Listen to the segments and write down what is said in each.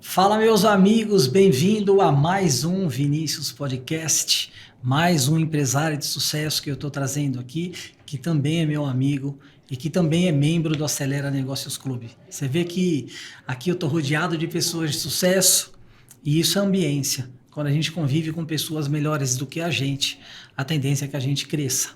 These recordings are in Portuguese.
Fala, meus amigos, bem-vindo a mais um Vinícius Podcast, mais um empresário de sucesso que eu estou trazendo aqui, que também é meu amigo e que também é membro do Acelera Negócios Clube. Você vê que aqui eu estou rodeado de pessoas de sucesso e isso é ambiência. Quando a gente convive com pessoas melhores do que a tendência é que a gente cresça.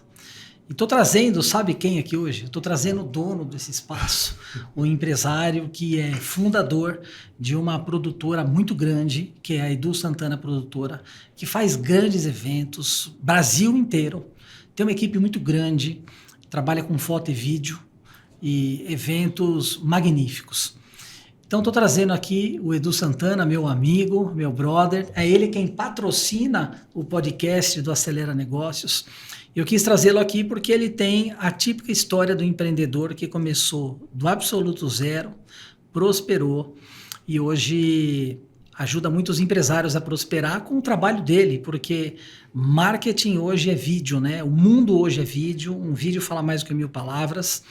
E estou trazendo, sabe quem aqui hoje? Estou trazendo o dono desse espaço, o empresário que é fundador de uma produtora muito grande, que é a Edu Santana Produtora, que faz grandes eventos, Brasil inteiro. Tem uma equipe muito grande, trabalha com foto e vídeo e eventos magníficos. Então, estou trazendo aqui o Edu Santana, meu amigo, meu brother. É ele quem patrocina o podcast do Acelera Negócios. Eu quis trazê-lo aqui porque ele tem a típica história do empreendedor que começou do absoluto zero, prosperou e hoje ajuda muitos empresários a prosperar com o trabalho dele, porque marketing hoje é vídeo, né? O mundo hoje é vídeo, um vídeo fala mais do que 1000 palavras.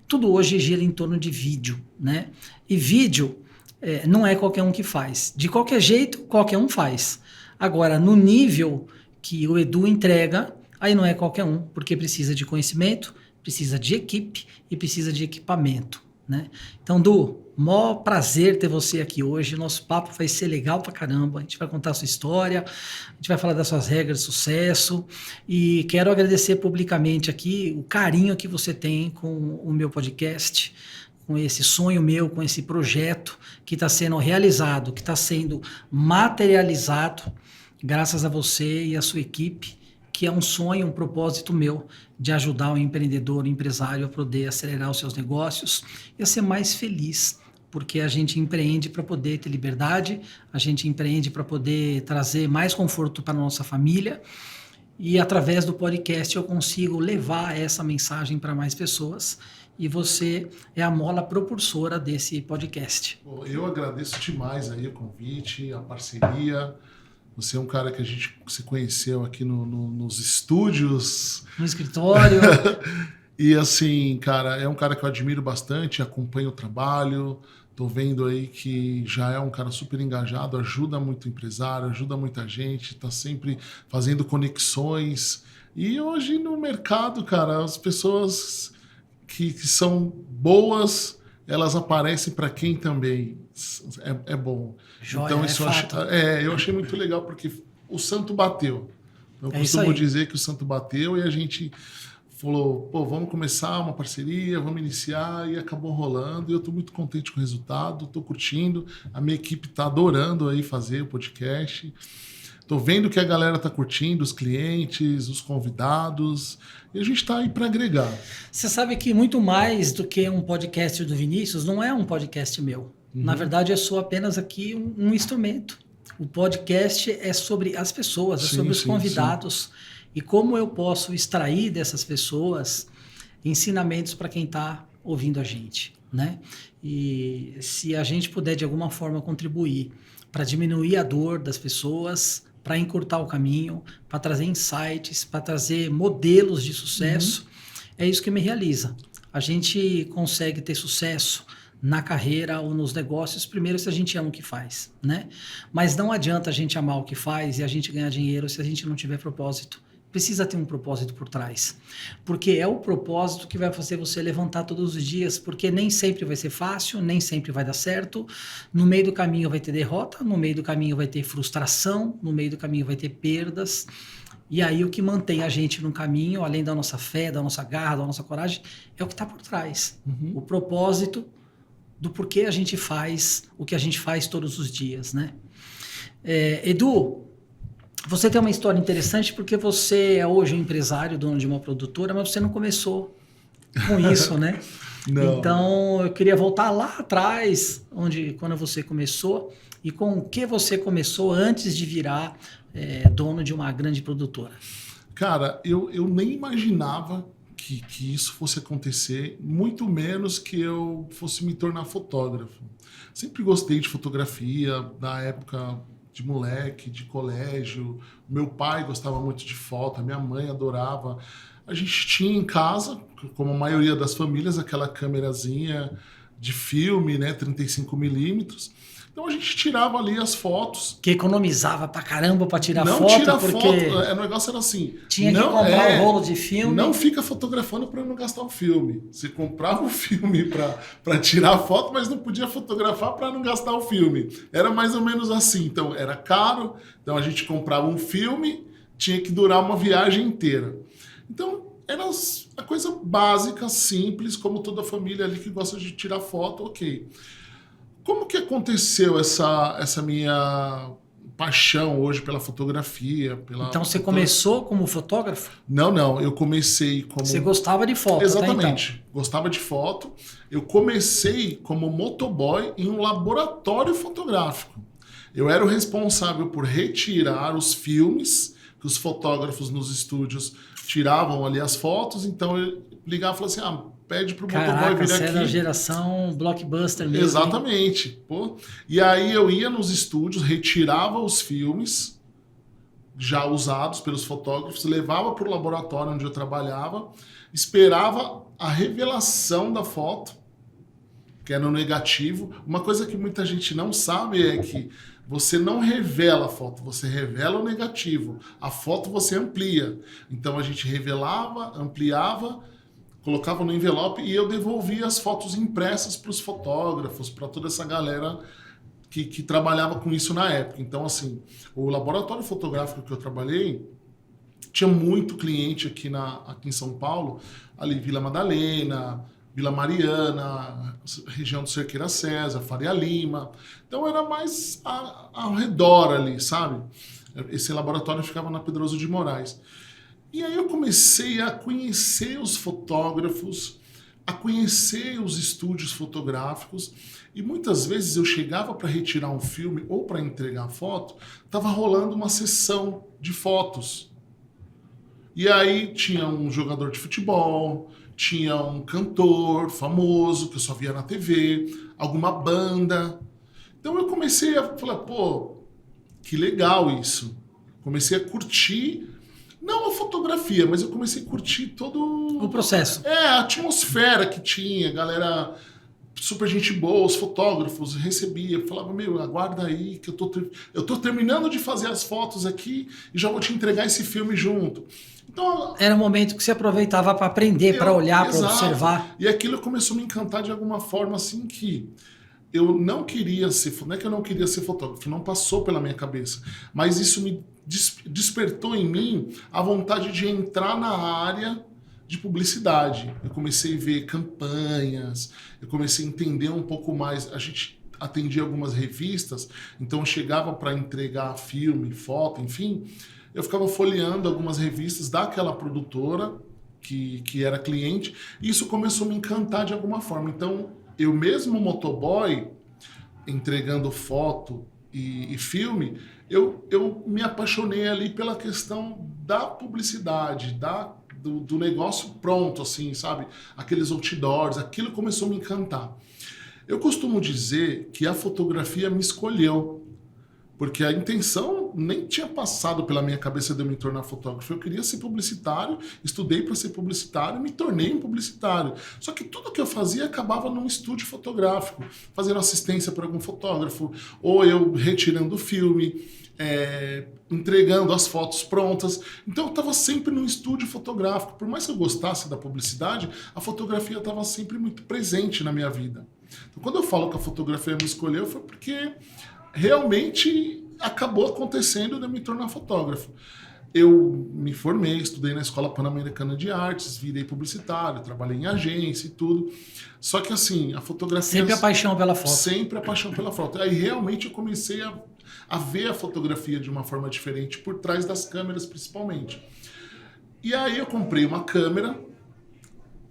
Tudo hoje gira em torno de vídeo, né? E vídeo não é qualquer um que faz. De qualquer jeito, qualquer um faz. Agora, no nível que o Edu entrega, aí não é qualquer um, porque precisa de conhecimento, precisa de equipe e precisa de equipamento, né? Então, Du, maior prazer ter você aqui hoje. Nosso papo vai ser legal pra caramba. A gente vai contar a sua história, a gente vai falar das suas regras de sucesso e quero agradecer publicamente aqui o carinho que você tem com o meu podcast, com esse sonho meu, com esse projeto que está sendo realizado, que está sendo materializado graças a você e a sua equipe, que é um sonho, um propósito meu de ajudar o empreendedor, o empresário a poder acelerar os seus negócios e a ser mais feliz, porque a gente empreende para poder ter liberdade, a gente empreende para poder trazer mais conforto para a nossa família e através do podcast eu consigo levar essa mensagem para mais pessoas e você é a mola propulsora desse podcast. Eu agradeço demais aí o convite, a parceria. Você é um cara que a gente se conheceu aqui nos estúdios. No escritório. E assim, cara, é um cara que eu admiro bastante, acompanho o trabalho. Tô vendo aí que já é um cara super engajado, ajuda muito o empresário, ajuda muita gente, tá sempre fazendo conexões. E hoje no mercado, cara, as pessoas que são boas, elas aparecem para quem também é bom. Joia, então isso eu achei muito legal porque o santo bateu. Eu costumo dizer que o santo bateu e a gente falou, pô, vamos começar uma parceria, vamos iniciar e acabou rolando. E eu estou muito contente com o resultado, estou curtindo. A minha equipe está adorando aí fazer o podcast. Estou vendo que a galera está curtindo, os clientes, os convidados, e a gente está aí para agregar. Você sabe que muito mais do que um podcast do Vinícius, não é um podcast meu. Na verdade, eu sou apenas aqui um instrumento. O podcast é sobre as pessoas, é sobre os convidados. E como eu posso extrair dessas pessoas ensinamentos para quem está ouvindo a gente, né? E se a gente puder, de alguma forma, contribuir para diminuir a dor das pessoas, para encurtar o caminho, para trazer insights, para trazer modelos de sucesso, é isso que me realiza. A gente consegue ter sucesso na carreira ou nos negócios, primeiro se a gente ama o que faz, né? Mas não adianta a gente amar o que faz e a gente ganhar dinheiro se a gente não tiver propósito. Precisa ter um propósito por trás, porque é o propósito que vai fazer você levantar todos os dias, porque nem sempre vai ser fácil, nem sempre vai dar certo, no meio do caminho vai ter derrota, no meio do caminho vai ter frustração, no meio do caminho vai ter perdas, e aí o que mantém a gente no caminho, além da nossa fé, da nossa garra, da nossa coragem, é o que está por trás, o propósito do porquê a gente faz o que a gente faz todos os dias, né? Edu, você tem uma história interessante porque você é hoje um empresário, dono de uma produtora, mas você não começou com isso, né? Não. Então, eu queria voltar lá atrás, quando você começou, e com o que você começou antes de virar dono de uma grande produtora. Cara, eu nem imaginava que isso fosse acontecer, muito menos que eu fosse me tornar fotógrafo. Sempre gostei de fotografia, na época de moleque, de colégio. Meu pai gostava muito de foto, a minha mãe adorava. A gente tinha em casa, como a maioria das famílias, aquela câmerazinha de filme, né, 35mm. Então a gente tirava ali as fotos. Que economizava pra caramba pra tirar não foto. Não tira porque foto. O negócio era assim. Tinha que comprar o rolo de filme. Não fica fotografando para não gastar o filme. Você comprava o filme para tirar foto, mas não podia fotografar para não gastar o filme. Era mais ou menos assim. Então era caro. Então a gente comprava um filme, tinha que durar uma viagem inteira. Então era a coisa básica, simples, como toda família ali que gosta de tirar foto, ok. Como que aconteceu essa minha paixão hoje pela fotografia? Então você começou como fotógrafo? Não. Eu comecei como... Você gostava de foto? Exatamente. Até então. Gostava de foto. Eu comecei como motoboy em um laboratório fotográfico. Eu era o responsável por retirar os filmes que os fotógrafos nos estúdios tiravam ali as fotos. Então eu ligava e falava assim, pede pro motoboy vir aqui. Você era a geração blockbuster mesmo. Exatamente. Pô. E aí eu ia nos estúdios, retirava os filmes já usados pelos fotógrafos, levava para o laboratório onde eu trabalhava, esperava a revelação da foto, que era no negativo. Uma coisa que muita gente não sabe é que você não revela a foto, você revela o negativo. A foto você amplia. Então a gente revelava, ampliava, colocava no envelope e eu devolvia as fotos impressas para os fotógrafos, para toda essa galera que trabalhava com isso na época. Então, assim, o laboratório fotográfico que eu trabalhei tinha muito cliente aqui em São Paulo, ali Vila Madalena, Vila Mariana, região do Cerqueira César, Faria Lima. Então era mais ao redor ali, sabe? Esse laboratório ficava na Pedroso de Moraes. E aí eu comecei a conhecer os fotógrafos, a conhecer os estúdios fotográficos, e muitas vezes eu chegava para retirar um filme ou para entregar foto, estava rolando uma sessão de fotos. E aí tinha um jogador de futebol, tinha um cantor famoso que eu só via na TV, alguma banda. Então eu comecei a falar, pô, que legal isso. Comecei a curtir, não a fotografia, mas eu comecei a curtir todo o processo. A atmosfera que tinha, galera super gente boa, os fotógrafos recebia, falava, aguarda aí que eu tô terminando de fazer as fotos aqui e já vou te entregar esse filme junto. Então, era um momento que você aproveitava para aprender, para olhar, para observar. E aquilo começou a me encantar de alguma forma assim que eu não queria ser, não é que eu não queria ser fotógrafo, não passou pela minha cabeça, mas isso me despertou em mim a vontade de entrar na área de publicidade. Eu comecei a ver campanhas, eu comecei a entender um pouco mais, a gente atendia algumas revistas, então eu chegava para entregar filme, foto, enfim, eu ficava folheando algumas revistas daquela produtora que era cliente, e isso começou a me encantar de alguma forma. Então, eu mesmo motoboy, entregando foto e filme, eu me apaixonei ali pela questão da publicidade, do negócio pronto, assim, sabe? Aqueles outdoors, aquilo começou a me encantar. Eu costumo dizer que a fotografia me escolheu, porque a intenção nem tinha passado pela minha cabeça de eu me tornar fotógrafo. Eu queria ser publicitário, estudei para ser publicitário, me tornei um publicitário. Só que tudo que eu fazia acabava num estúdio fotográfico, fazendo assistência para algum fotógrafo, ou eu retirando o filme, entregando as fotos prontas. Então eu estava sempre num estúdio fotográfico. Por mais que eu gostasse da publicidade, a fotografia estava sempre muito presente na minha vida. Então, quando eu falo que a fotografia me escolheu, foi porque realmente acabou acontecendo de eu me tornar fotógrafo. Eu me formei, estudei na Escola Pan-Americana de Artes, virei publicitário, trabalhei em agência e tudo. Só que assim, a fotografia... Sempre a paixão pela foto. Sempre a paixão pela foto. Aí realmente eu comecei a ver a fotografia de uma forma diferente, por trás das câmeras principalmente. E aí eu comprei uma câmera,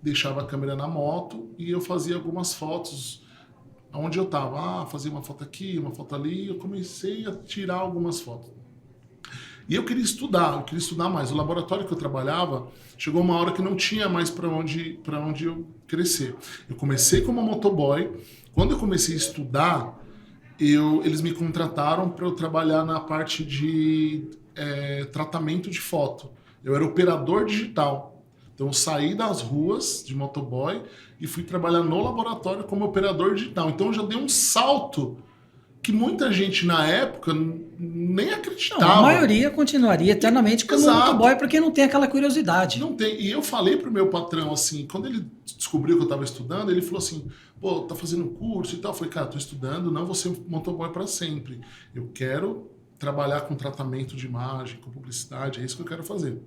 deixava a câmera na moto e eu fazia algumas fotos onde eu estava. Fazia uma foto aqui, uma foto ali, eu comecei a tirar algumas fotos. E eu queria estudar mais. O laboratório que eu trabalhava, chegou uma hora que não tinha mais para onde eu crescer. Eu comecei como motoboy. Quando eu comecei a estudar, eles me contrataram para eu trabalhar na parte de tratamento de foto. Eu era operador digital. Então eu saí das ruas de motoboy e fui trabalhar no laboratório como operador digital. Então eu já dei um salto que muita gente na época nem acreditava. Não, a maioria continuaria eternamente como motoboy, porque não tem aquela curiosidade. Não tem. E eu falei pro meu patrão, assim, quando ele descobriu que eu estava estudando, ele falou assim, pô, tá fazendo um curso e tal. Eu falei, cara, tô estudando, não vou ser motoboy para sempre. Eu quero trabalhar com tratamento de imagem, com publicidade, é isso que eu quero fazer.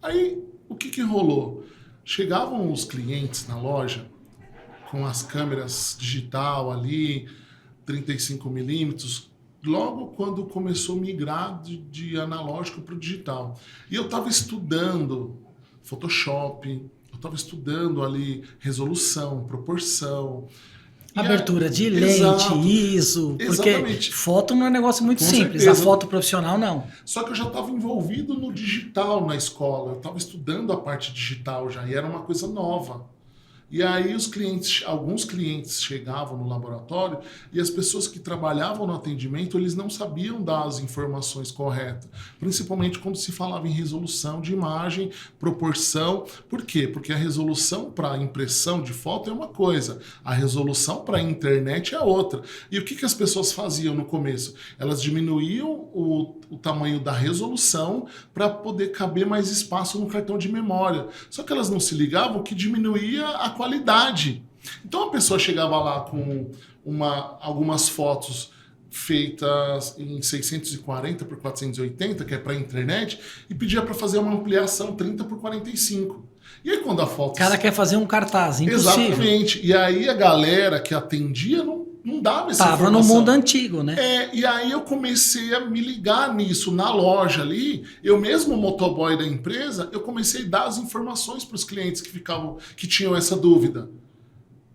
Aí, o que rolou? Chegavam os clientes na loja com as câmeras digital ali, 35mm, logo quando começou a migrar de analógico para o digital. E eu estava estudando Photoshop, eu estava estudando ali resolução, proporção. Abertura de lente, exato, ISO, porque exatamente. Foto não é um negócio muito com simples, certeza. A foto profissional não. Só que eu já estava envolvido no digital na escola, eu estava estudando a parte digital já, e era uma coisa nova. E aí alguns clientes chegavam no laboratório e as pessoas que trabalhavam no atendimento, eles não sabiam dar as informações corretas, principalmente quando se falava em resolução de imagem, proporção. Por quê? Porque a resolução para impressão de foto é uma coisa, a resolução para internet é outra. E o que as pessoas faziam no começo? Elas diminuíam o tamanho da resolução para poder caber mais espaço no cartão de memória. Só que elas não se ligavam que diminuía a qualidade. Então a pessoa chegava lá com algumas fotos feitas em 640 por 480, que é para a internet, e pedia para fazer uma ampliação 30 por 45. E aí quando a foto... O cara quer fazer um cartaz, impossível. Exatamente. E aí a galera que atendia não dava essa informação. Tava no mundo antigo, né? E aí eu comecei a me ligar nisso na loja ali. Eu mesmo, motoboy da empresa, eu comecei a dar as informações para os clientes que tinham essa dúvida.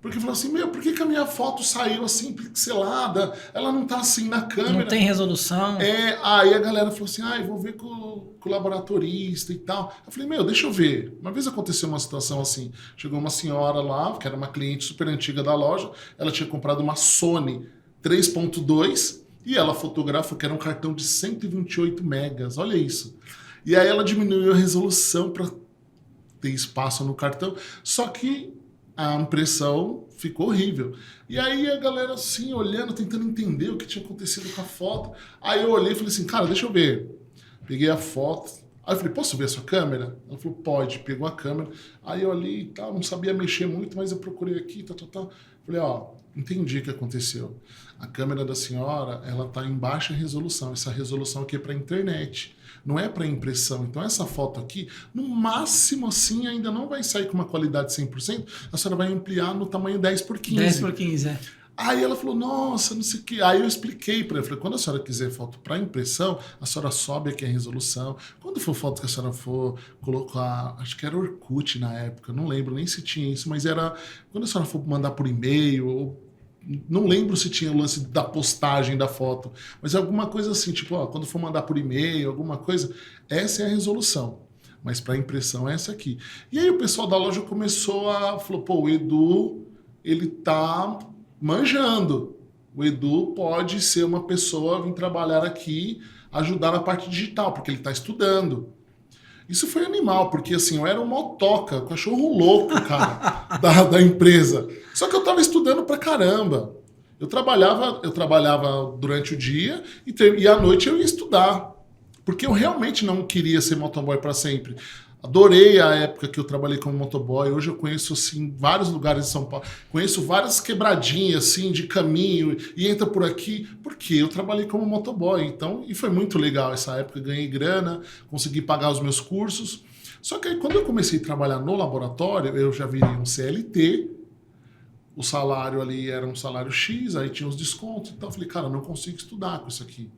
Porque falou assim, por que a minha foto saiu assim pixelada? Ela não tá assim na câmera. Não tem resolução. Aí a galera falou assim, eu vou ver com o laboratorista e tal. Eu falei, deixa eu ver. Uma vez aconteceu uma situação assim, chegou uma senhora lá, que era uma cliente super antiga da loja, ela tinha comprado uma Sony 3.2 e ela fotografou que era um cartão de 128 megas, olha isso. E aí ela diminuiu a resolução para ter espaço no cartão, só que a impressão ficou horrível. E aí a galera assim, olhando, tentando entender o que tinha acontecido com a foto. Aí eu olhei e falei assim, cara, deixa eu ver. Peguei a foto. Aí eu falei, posso ver a sua câmera? Ela falou, pode. Pegou a câmera. Aí eu olhei e tal, não sabia mexer muito, mas eu procurei aqui, tal. Falei, entendi o que aconteceu. A câmera da senhora, ela tá em baixa resolução. Essa resolução aqui é para internet. Não é para impressão. Então essa foto aqui, no máximo assim, ainda não vai sair com uma qualidade 100%, a senhora vai ampliar no tamanho 10 por 15. 10 por 15, é. Aí ela falou, nossa, não sei o que. Aí eu expliquei para ela, falei, quando a senhora quiser foto para impressão, a senhora sobe aqui a resolução. Quando for foto que a senhora for colocar, acho que era Orkut na época, não lembro nem se tinha isso, mas era, quando a senhora for mandar por e-mail, ou não lembro se tinha o lance da postagem da foto, mas alguma coisa assim, tipo, quando for mandar por e-mail, alguma coisa, essa é a resolução. Mas para impressão é essa aqui. E aí o pessoal da loja falou, o Edu, ele tá manjando. O Edu pode ser uma pessoa, vir trabalhar aqui, ajudar na parte digital, porque ele está estudando. Isso foi animal, porque assim, eu era um motoca, um cachorro louco, cara, da empresa. Só que eu tava estudando pra caramba. Eu trabalhava durante o dia e à noite eu ia estudar. Porque eu realmente não queria ser motoboy para sempre. Adorei a época que eu trabalhei como motoboy. Hoje eu conheço assim, vários lugares de São Paulo. Conheço várias quebradinhas assim, de caminho e entra por aqui, porque eu trabalhei como motoboy. Então, e foi muito legal essa época. Ganhei grana, consegui pagar os meus cursos. Só que aí, quando eu comecei a trabalhar no laboratório, eu já virei um CLT. O salário ali era um salário X, aí tinha os descontos. Então eu falei, cara, eu não consigo estudar com isso aqui.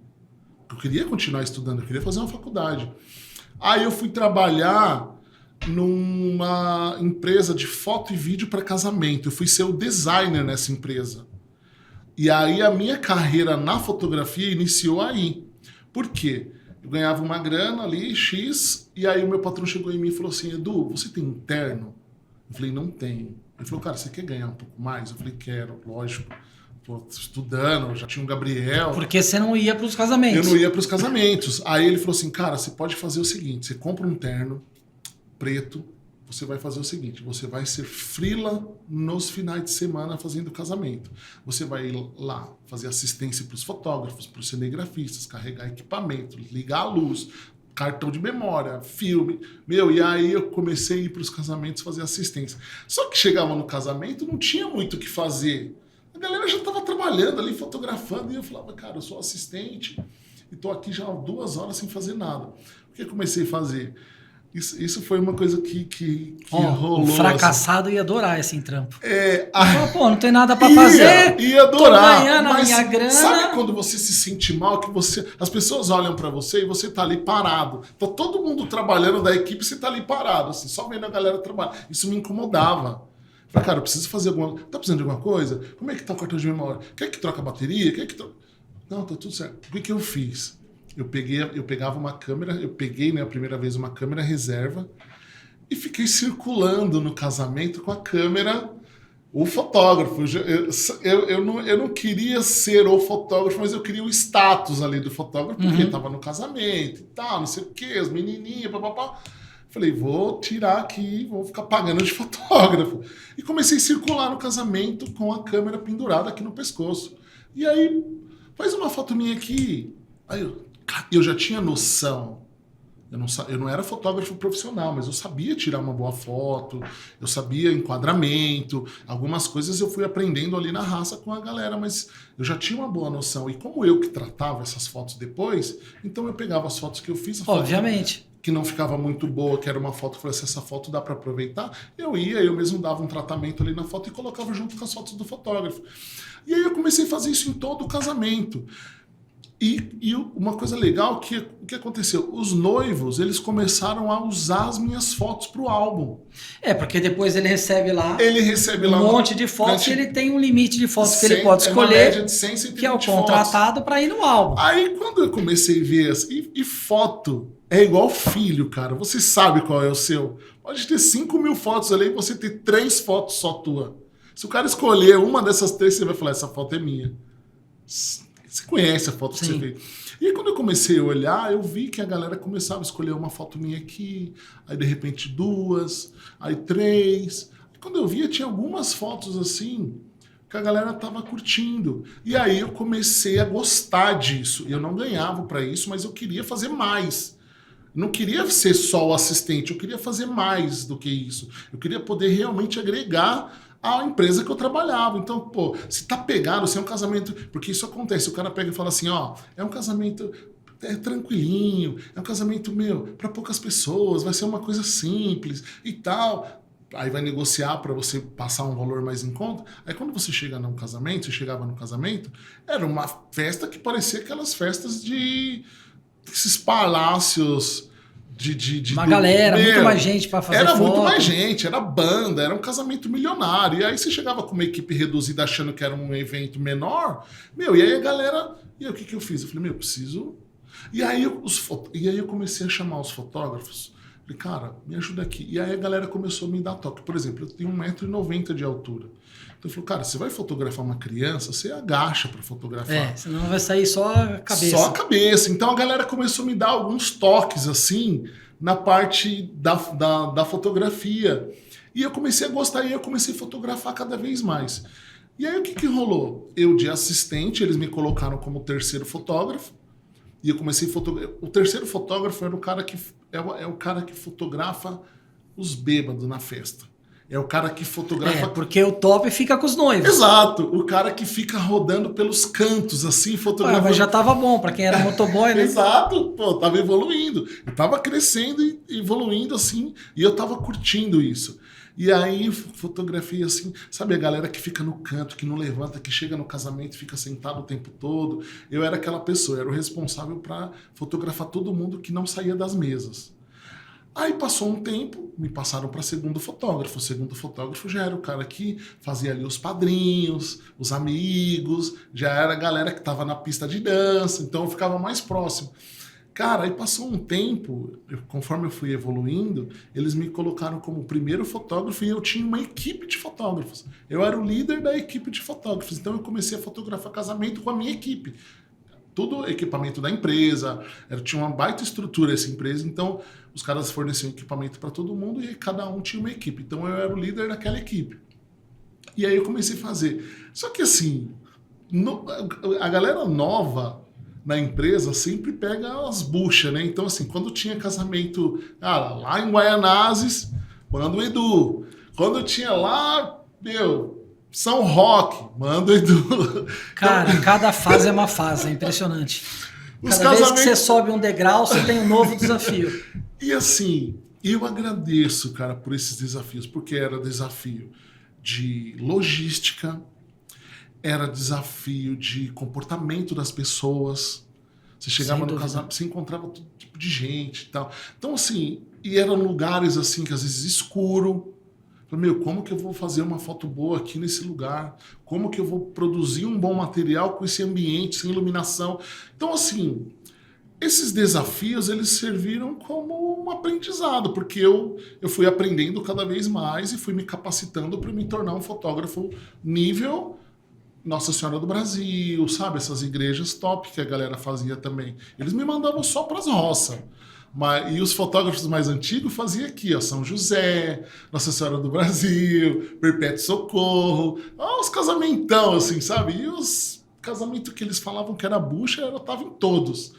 Eu queria continuar estudando, eu queria fazer uma faculdade. Aí eu fui trabalhar numa empresa de foto e vídeo para casamento. Eu fui ser o designer nessa empresa. E aí a minha carreira na fotografia iniciou aí. Por quê? Eu ganhava uma grana ali, X, e aí o meu patrão chegou em mim e falou assim, Edu, você tem um terno? Eu falei, não tenho. Ele falou, cara, você quer ganhar um pouco mais? Eu falei, quero, lógico. Tô estudando, já tinha um Gabriel. Porque você não ia para os casamentos. Eu não ia para os casamentos. Aí ele falou assim, cara, você pode fazer o seguinte, você compra um terno preto, você vai fazer o seguinte, você vai ser freela nos finais de semana fazendo casamento. Você vai lá fazer assistência para os fotógrafos, para os cinegrafistas, carregar equipamento, ligar a luz, cartão de memória, filme. E aí eu comecei a ir para os casamentos fazer assistência. Só que chegava no casamento, não tinha muito o que fazer. A galera já estava trabalhando ali, fotografando, e eu falava, cara, eu sou assistente e estou aqui já há 2 horas sem fazer nada. O que eu comecei a fazer? Isso foi uma coisa que rolou. O fracassado assim. Ia adorar esse trampo. Pô, não tem nada pra fazer. Ia adorar. Tô ganhando a minha grana. Sabe quando você se sente mal, que as pessoas olham pra você e você tá ali parado. Tá todo mundo trabalhando da equipe, você tá ali parado, assim, só vendo a galera trabalhar. Isso me incomodava. Falei, cara, eu preciso fazer alguma coisa. Tá precisando de alguma coisa? Como é que tá o cartão de memória? Quer que troca a bateria? Não, tá tudo certo. O que eu fiz? Eu pegava uma câmera, a primeira vez uma câmera reserva e fiquei circulando no casamento com a câmera, o fotógrafo. Eu não queria ser o fotógrafo, mas eu queria o status ali do fotógrafo, porque estava no casamento e tal, não sei o quê, as menininhas, papapá. Falei, vou tirar aqui, vou ficar pagando de fotógrafo. E comecei a circular no casamento com a câmera pendurada aqui no pescoço. E aí, faz uma foto minha aqui. Aí eu já tinha noção. Eu não era fotógrafo profissional, mas eu sabia tirar uma boa foto, eu sabia enquadramento, algumas coisas eu fui aprendendo ali na raça com a galera, mas eu já tinha uma boa noção. E como eu que tratava essas fotos depois, então eu pegava as fotos que eu fiz, obviamente, que não ficava muito boa, que era uma foto que eu falei assim, essa foto dá para aproveitar, eu mesmo dava um tratamento ali na foto e colocava junto com as fotos do fotógrafo. E aí eu comecei a fazer isso em todo o casamento. E uma coisa legal, o que aconteceu? Os noivos, eles começaram a usar as minhas fotos para o álbum. Porque depois ele recebe lá um monte de fotos e ele tem um limite de fotos que ele pode escolher, média de 100, 120 que é o contratado para ir no álbum. Aí quando eu comecei a ver, e foto é igual filho, cara. Você sabe qual é o seu. Pode ter 5.000 fotos ali e você ter 3 fotos só tua. Se o cara escolher uma dessas 3, você vai falar, essa foto é minha. Você conhece a foto que você fez. E aí, quando eu comecei a olhar, eu vi que a galera começava a escolher uma foto minha aqui, aí de repente 2, aí 3. E quando eu via, tinha algumas fotos assim que a galera tava curtindo. E aí eu comecei a gostar disso. Eu não ganhava para isso, mas eu queria fazer mais. Não queria ser só o assistente, eu queria fazer mais do que isso. Eu queria poder realmente agregar a empresa que eu trabalhava. Então, pô, se tá pegado, se é um casamento... Porque isso acontece, o cara pega e fala assim, é um casamento tranquilinho, é um casamento, para poucas pessoas, vai ser uma coisa simples e tal. Aí vai negociar para você passar um valor mais em conta. Aí quando você chegava no casamento, era uma festa que parecia aquelas festas esses palácios... galera, muito mais gente para fazer foto. Era muito mais gente, era banda, era um casamento milionário. E aí você chegava com uma equipe reduzida achando que era um evento menor, e aí a galera... E aí o que eu fiz? Eu falei, preciso... E aí eu comecei a chamar os fotógrafos. Falei, cara, me ajuda aqui. E aí a galera começou a me dar toque. Por exemplo, eu tenho 1,90 m de altura. Então eu falei, cara, você vai fotografar uma criança, você agacha para fotografar. Senão vai sair só a cabeça. Só a cabeça. Então a galera começou a me dar alguns toques, assim, na parte da fotografia. E eu comecei a gostar e eu comecei a fotografar cada vez mais. E aí o que rolou? Eu de assistente, eles me colocaram como terceiro fotógrafo. E eu comecei a fotografar. O terceiro fotógrafo era o cara que fotografa os bêbados na festa. É o cara que fotografa... porque o top fica com os noivos. Exato. O cara que fica rodando pelos cantos, assim, fotografando. Mas já tava bom para quem era motoboy, né? Exato. Pô, tava evoluindo. Eu tava crescendo e evoluindo, assim, e eu tava curtindo isso. E aí, fotografia assim, sabe a galera que fica no canto, que não levanta, que chega no casamento e fica sentado o tempo todo? Eu era aquela pessoa, eu era o responsável para fotografar todo mundo que não saía das mesas. Aí passou um tempo, me passaram para segundo fotógrafo. O segundo fotógrafo já era o cara que fazia ali os padrinhos, os amigos, já era a galera que estava na pista de dança, então eu ficava mais próximo. Cara, aí passou um tempo, conforme eu fui evoluindo, eles me colocaram como primeiro fotógrafo e eu tinha uma equipe de fotógrafos. Eu era o líder da equipe de fotógrafos, então eu comecei a fotografar casamento com a minha equipe. tudo equipamento da empresa, tinha uma baita estrutura essa empresa, então os caras forneciam equipamento para todo mundo e cada um tinha uma equipe. Então eu era o líder daquela equipe. E aí eu comecei a fazer. Só que assim, a galera nova na empresa sempre pega as buchas, né? Então assim, quando tinha casamento lá em Guaianazes, manda o Edu. Quando tinha lá, São Roque, manda o Edu. Cara, então, cada fase é uma fase, é impressionante. Cada vez que você sobe um degrau, você tem um novo desafio. E assim, eu agradeço, cara, por esses desafios, porque era desafio de logística, era desafio de comportamento das pessoas. Você chegava no casamento, você encontrava todo tipo de gente e tal. Então, assim, e eram lugares, assim, que às vezes escuro. Falei, como que eu vou fazer uma foto boa aqui nesse lugar? Como que eu vou produzir um bom material com esse ambiente, sem iluminação? Então, assim, esses desafios, eles serviram como um aprendizado, porque eu fui aprendendo cada vez mais e fui me capacitando para me tornar um fotógrafo nível Nossa Senhora do Brasil, sabe? Essas igrejas top que a galera fazia também. Eles me mandavam só para as roças. E os fotógrafos mais antigos faziam aqui, ó, São José, Nossa Senhora do Brasil, Perpétuo Socorro, os casamentão, assim, sabe? E os casamentos que eles falavam que era bucha, eu tava em todos.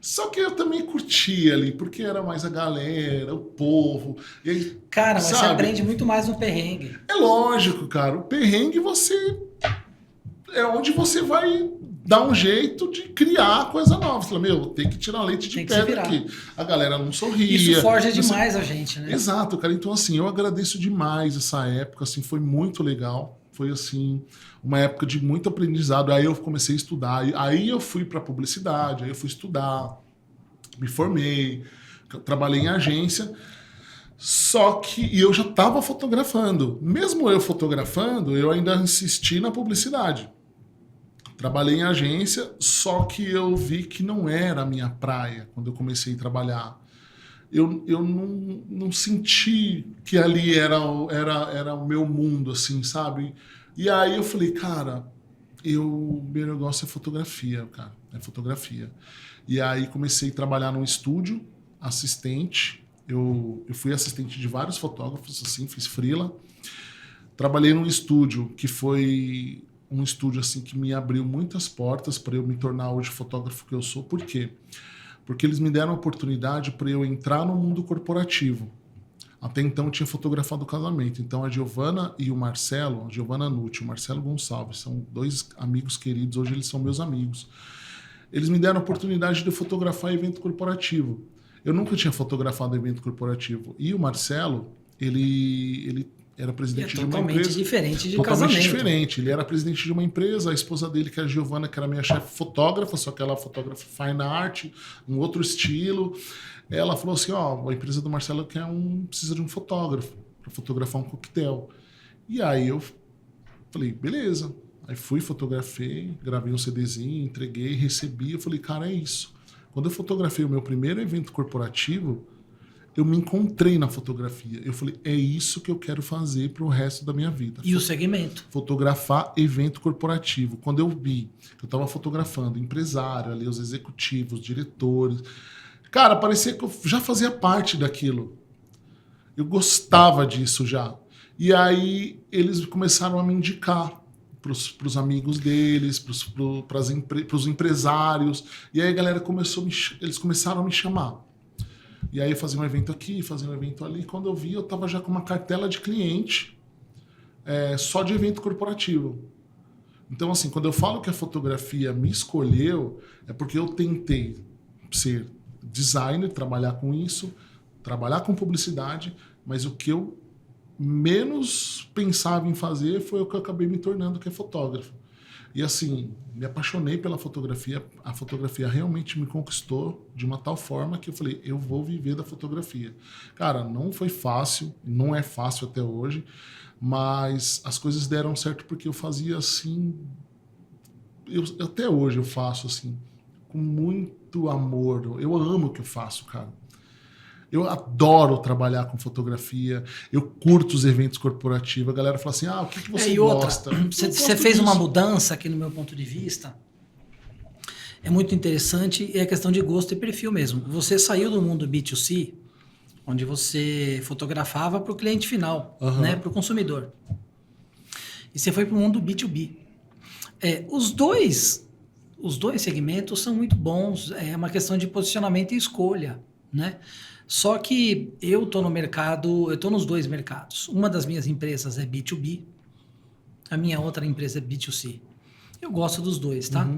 Só que eu também curtia ali, porque era mais a galera, o povo. E, cara, mas sabe, você aprende muito mais no perrengue. É lógico, cara. O perrengue é onde você vai dar um jeito de criar coisa nova. Você fala, tem que tirar leite de pedra aqui. A galera não sorria. Isso forja demais a gente, né? Exato, cara. Então, assim, eu agradeço demais essa época, assim, foi muito legal. Foi, assim, uma época de muito aprendizado. Aí eu comecei a estudar. Aí eu fui para publicidade, aí eu fui estudar, me formei, trabalhei em agência. Só que eu já estava fotografando. Mesmo eu fotografando, eu ainda insisti na publicidade. Trabalhei em agência, só que eu vi que não era a minha praia quando eu comecei a trabalhar. Eu não senti que ali era o meu mundo, assim, sabe? E aí eu falei, cara, meu negócio é fotografia, cara, é fotografia. E aí comecei a trabalhar num estúdio, assistente. Eu fui assistente de vários fotógrafos, assim, fiz freela. Trabalhei num estúdio que foi um estúdio assim que me abriu muitas portas para eu me tornar hoje fotógrafo que eu sou. Por quê? Porque eles me deram a oportunidade para eu entrar no mundo corporativo. Até então eu tinha fotografado o casamento. Então a Giovana e o Marcelo, a Giovana Nucci e o Marcelo Gonçalves, são dois amigos queridos, hoje eles são meus amigos. Eles me deram a oportunidade de fotografar evento corporativo. Eu nunca tinha fotografado evento corporativo. E o Marcelo, ele era presidente de uma empresa. Totalmente diferente de totalmente casamento. Diferente. Ele era presidente de uma empresa, a esposa dele, que era a Giovana, que era minha chefe fotógrafa, só que ela fotógrafa fine art, um outro estilo. Ela falou assim, a empresa do Marcelo precisa de um fotógrafo para fotografar um coquetel. E aí eu falei, beleza. Aí fui, fotografei, gravei um CDzinho, entreguei, recebi. Eu falei, cara, é isso. Quando eu fotografei o meu primeiro evento corporativo, eu me encontrei na fotografia. Eu falei, é isso que eu quero fazer para o resto da minha vida. E o segmento? Fotografar evento corporativo. Quando eu vi que eu estava fotografando empresário, ali, os executivos, diretores, cara, parecia que eu já fazia parte daquilo. Eu gostava disso já. E aí eles começaram a me indicar para os amigos deles, para os empresários. E aí a galera eles começaram a me chamar. E aí eu fazia um evento aqui, fazia um evento ali. Quando eu vi, eu estava já com uma cartela de cliente só de evento corporativo. Então, assim, quando eu falo que a fotografia me escolheu, é porque eu tentei ser designer, trabalhar com isso, trabalhar com publicidade, mas o que eu menos pensava em fazer foi o que eu acabei me tornando, que é fotógrafo. E assim, me apaixonei pela fotografia. A fotografia realmente me conquistou de uma tal forma que eu falei, eu vou viver da fotografia. Cara, não foi fácil, não é fácil até hoje, mas as coisas deram certo porque eu fazia assim... até hoje eu faço assim, com muito amor. Eu amo o que eu faço, cara. Eu adoro trabalhar com fotografia, eu curto os eventos corporativos. A galera fala assim, o que você gosta? Você fez uma mudança aqui no meu ponto de vista. é muito interessante e é questão de gosto e perfil mesmo. Você saiu do mundo B2C, onde você fotografava para o cliente final, né, para o consumidor. E você foi para o mundo B2B. Os dois segmentos são muito bons, é uma questão de posicionamento e escolha, né? Só que eu estou no mercado, eu estou nos dois mercados. Uma das minhas empresas é B2B, a minha outra empresa é B2C. Eu gosto dos dois, tá?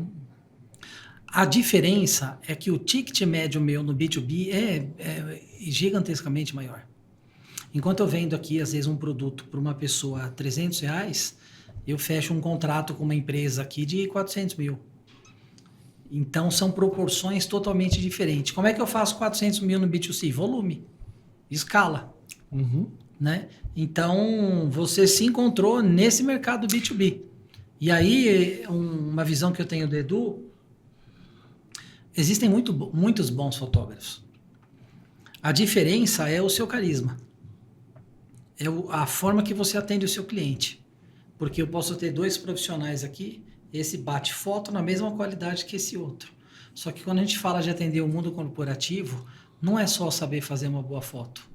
A diferença é que o ticket médio meu no B2B é gigantescamente maior. Enquanto eu vendo aqui, às vezes, um produto para uma pessoa a R$300, eu fecho um contrato com uma empresa aqui de 400 mil. Então, são proporções totalmente diferentes. Como é que eu faço 400 mil no B2C? Volume, escala. Né? Então, você se encontrou nesse mercado B2B. E aí, uma visão que eu tenho do Edu, existem muitos bons fotógrafos. A diferença é o seu carisma. É a forma que você atende o seu cliente. Porque eu posso ter dois profissionais aqui, esse bate foto na mesma qualidade que esse outro. Só que quando a gente fala de atender o mundo corporativo, não é só saber fazer uma boa foto.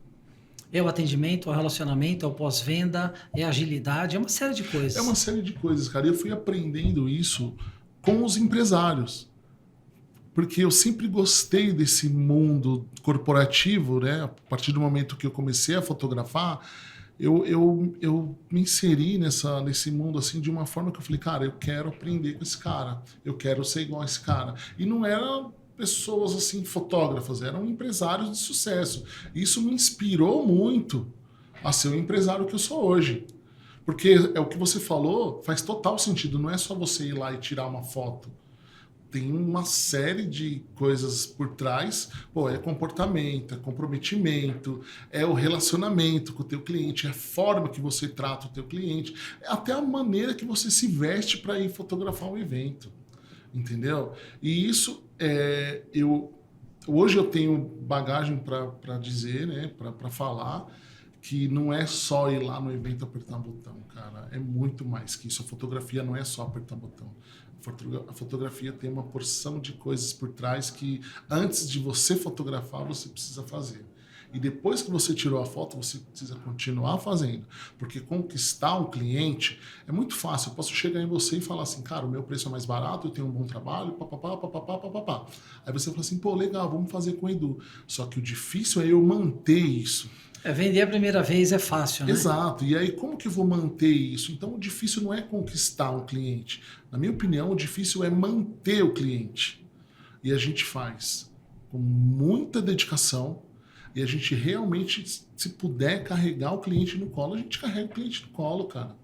É o atendimento, é o relacionamento, é o pós-venda, é a agilidade, é uma série de coisas. É uma série de coisas, cara. Eu fui aprendendo isso com os empresários. Porque eu sempre gostei desse mundo corporativo, né? A partir do momento que eu comecei a fotografar, eu me inseri nesse mundo assim de uma forma que eu falei, cara, eu quero aprender com esse cara, eu quero ser igual a esse cara. E não eram pessoas assim, fotógrafas, eram empresários de sucesso. Isso me inspirou muito a ser o empresário que eu sou hoje. Porque é o que você falou, faz total sentido, não é só você ir lá e tirar uma foto. Tem uma série de coisas por trás. Pô, é comportamento, é comprometimento, é o relacionamento com o teu cliente, é a forma que você trata o teu cliente, é até a maneira que você se veste para ir fotografar um evento, entendeu? E isso, hoje eu tenho bagagem para dizer, né, para falar, que não é só ir lá no evento apertar botão, cara. É muito mais que isso. A fotografia não é só apertar botão. A fotografia tem uma porção de coisas por trás que antes de você fotografar, você precisa fazer. E depois que você tirou a foto, você precisa continuar fazendo. Porque conquistar um cliente é muito fácil. Eu posso chegar em você e falar assim, cara, o meu preço é mais barato, eu tenho um bom trabalho, papapá, papapá, papapá. Aí você fala assim, pô, legal, vamos fazer com o Edu. Só que o difícil é eu manter isso. Vender a primeira vez é fácil, né? Exato. E aí, como que eu vou manter isso? Então, o difícil não é conquistar um cliente. Na minha opinião, o difícil é manter o cliente. E a gente faz com muita dedicação e a gente realmente, se puder carregar o cliente no colo, a gente carrega o cliente no colo, cara.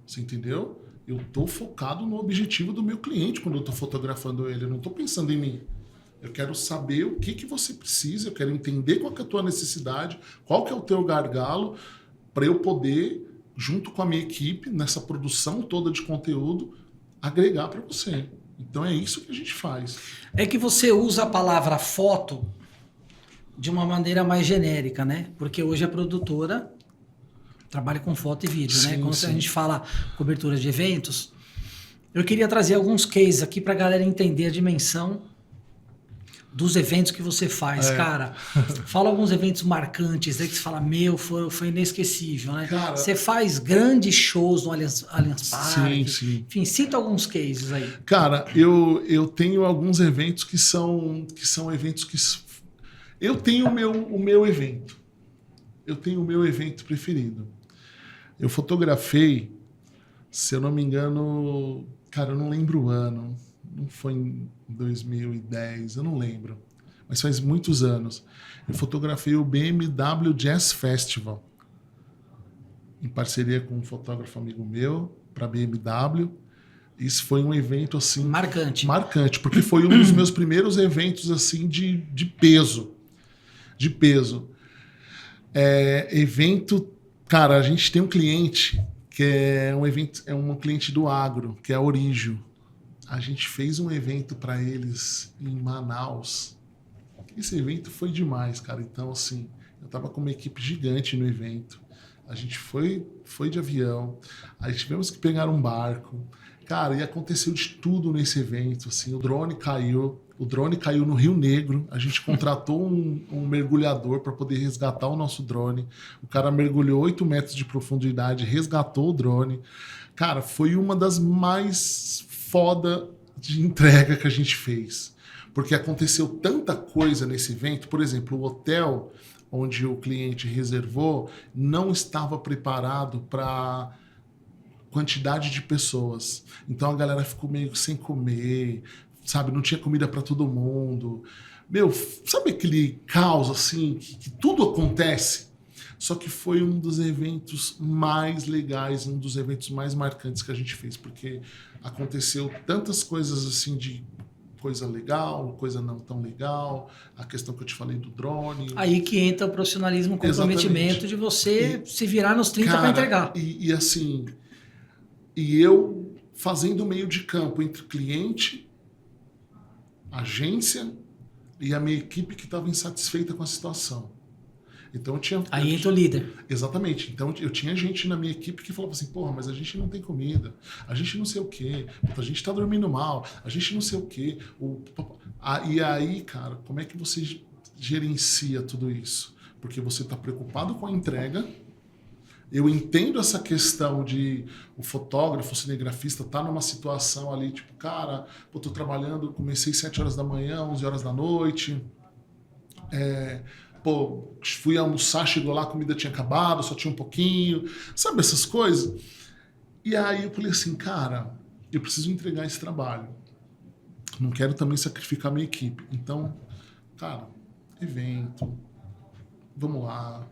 Você entendeu? Eu tô focado no objetivo do meu cliente quando eu tô fotografando ele. Eu não tô pensando em mim. Eu quero saber o que você precisa, eu quero entender qual que é a tua necessidade, qual que é o teu gargalo, para eu poder, junto com a minha equipe, nessa produção toda de conteúdo, agregar para você. Então é isso que a gente faz. É que você usa a palavra foto de uma maneira mais genérica, né? Porque hoje a produtora trabalha com foto e vídeo, né? Quando a gente fala cobertura de eventos, eu queria trazer alguns cases aqui para a galera entender a dimensão dos eventos que você faz, cara. Fala alguns eventos marcantes aí que você fala, foi inesquecível, né? Cara, você faz grandes shows no Allianz Parque. Sim. Enfim, cita alguns cases aí. Cara, eu tenho alguns eventos que são eventos que... Eu tenho o meu evento. Eu tenho o meu evento preferido. Eu fotografei, se eu não me engano... Cara, eu não lembro o ano. Não foi em 2010, eu não lembro. Mas faz muitos anos. Eu fotografei o BMW Jazz Festival. Em parceria com um fotógrafo amigo meu, para a BMW. Isso foi um evento assim... Marcante, porque foi um dos meus primeiros eventos assim de peso. De peso. Evento... Cara, a gente tem um cliente que é um cliente do agro, que é a Origio. A gente fez um evento para eles em Manaus. Esse evento foi demais, cara. Então, assim, eu tava com uma equipe gigante no evento. A gente foi de avião. Aí tivemos que pegar um barco. Cara, e aconteceu de tudo nesse evento, assim, o drone caiu no Rio Negro, a gente contratou um mergulhador para poder resgatar o nosso drone, o cara mergulhou 8 metros de profundidade, resgatou o drone. Cara, foi uma das mais foda de entrega que a gente fez, porque aconteceu tanta coisa nesse evento. Por exemplo, o hotel onde o cliente reservou não estava preparado para quantidade de pessoas. Então a galera ficou meio sem comer, sabe? Não tinha comida para todo mundo. Meu, sabe aquele caos assim, que tudo acontece? Só que foi um dos eventos mais legais, um dos eventos mais marcantes que a gente fez, porque aconteceu tantas coisas assim de coisa legal, coisa não tão legal, a questão que eu te falei do drone. Aí que entra o profissionalismo, o comprometimento. Exatamente. De você se virar nos 30 para entregar. E assim, e eu fazendo meio de campo entre cliente, agência e a minha equipe que estava insatisfeita com a situação. Então aí entra o líder. Exatamente. Então eu tinha gente na minha equipe que falava assim, porra, mas a gente não tem comida, a gente não sei o quê, a gente tá dormindo mal, a gente não sei o quê. E aí, cara, como é que você gerencia tudo isso? Porque você tá preocupado com a entrega. Eu entendo essa questão de o fotógrafo, o cinegrafista tá numa situação ali, tipo, cara, tô trabalhando, comecei 7 horas da manhã, 11 horas da noite, fui almoçar, chegou lá, a comida tinha acabado, só tinha um pouquinho, sabe essas coisas? E aí eu falei assim, cara, eu preciso entregar esse trabalho. Não quero também sacrificar a minha equipe. Então, cara, evento, vamos lá.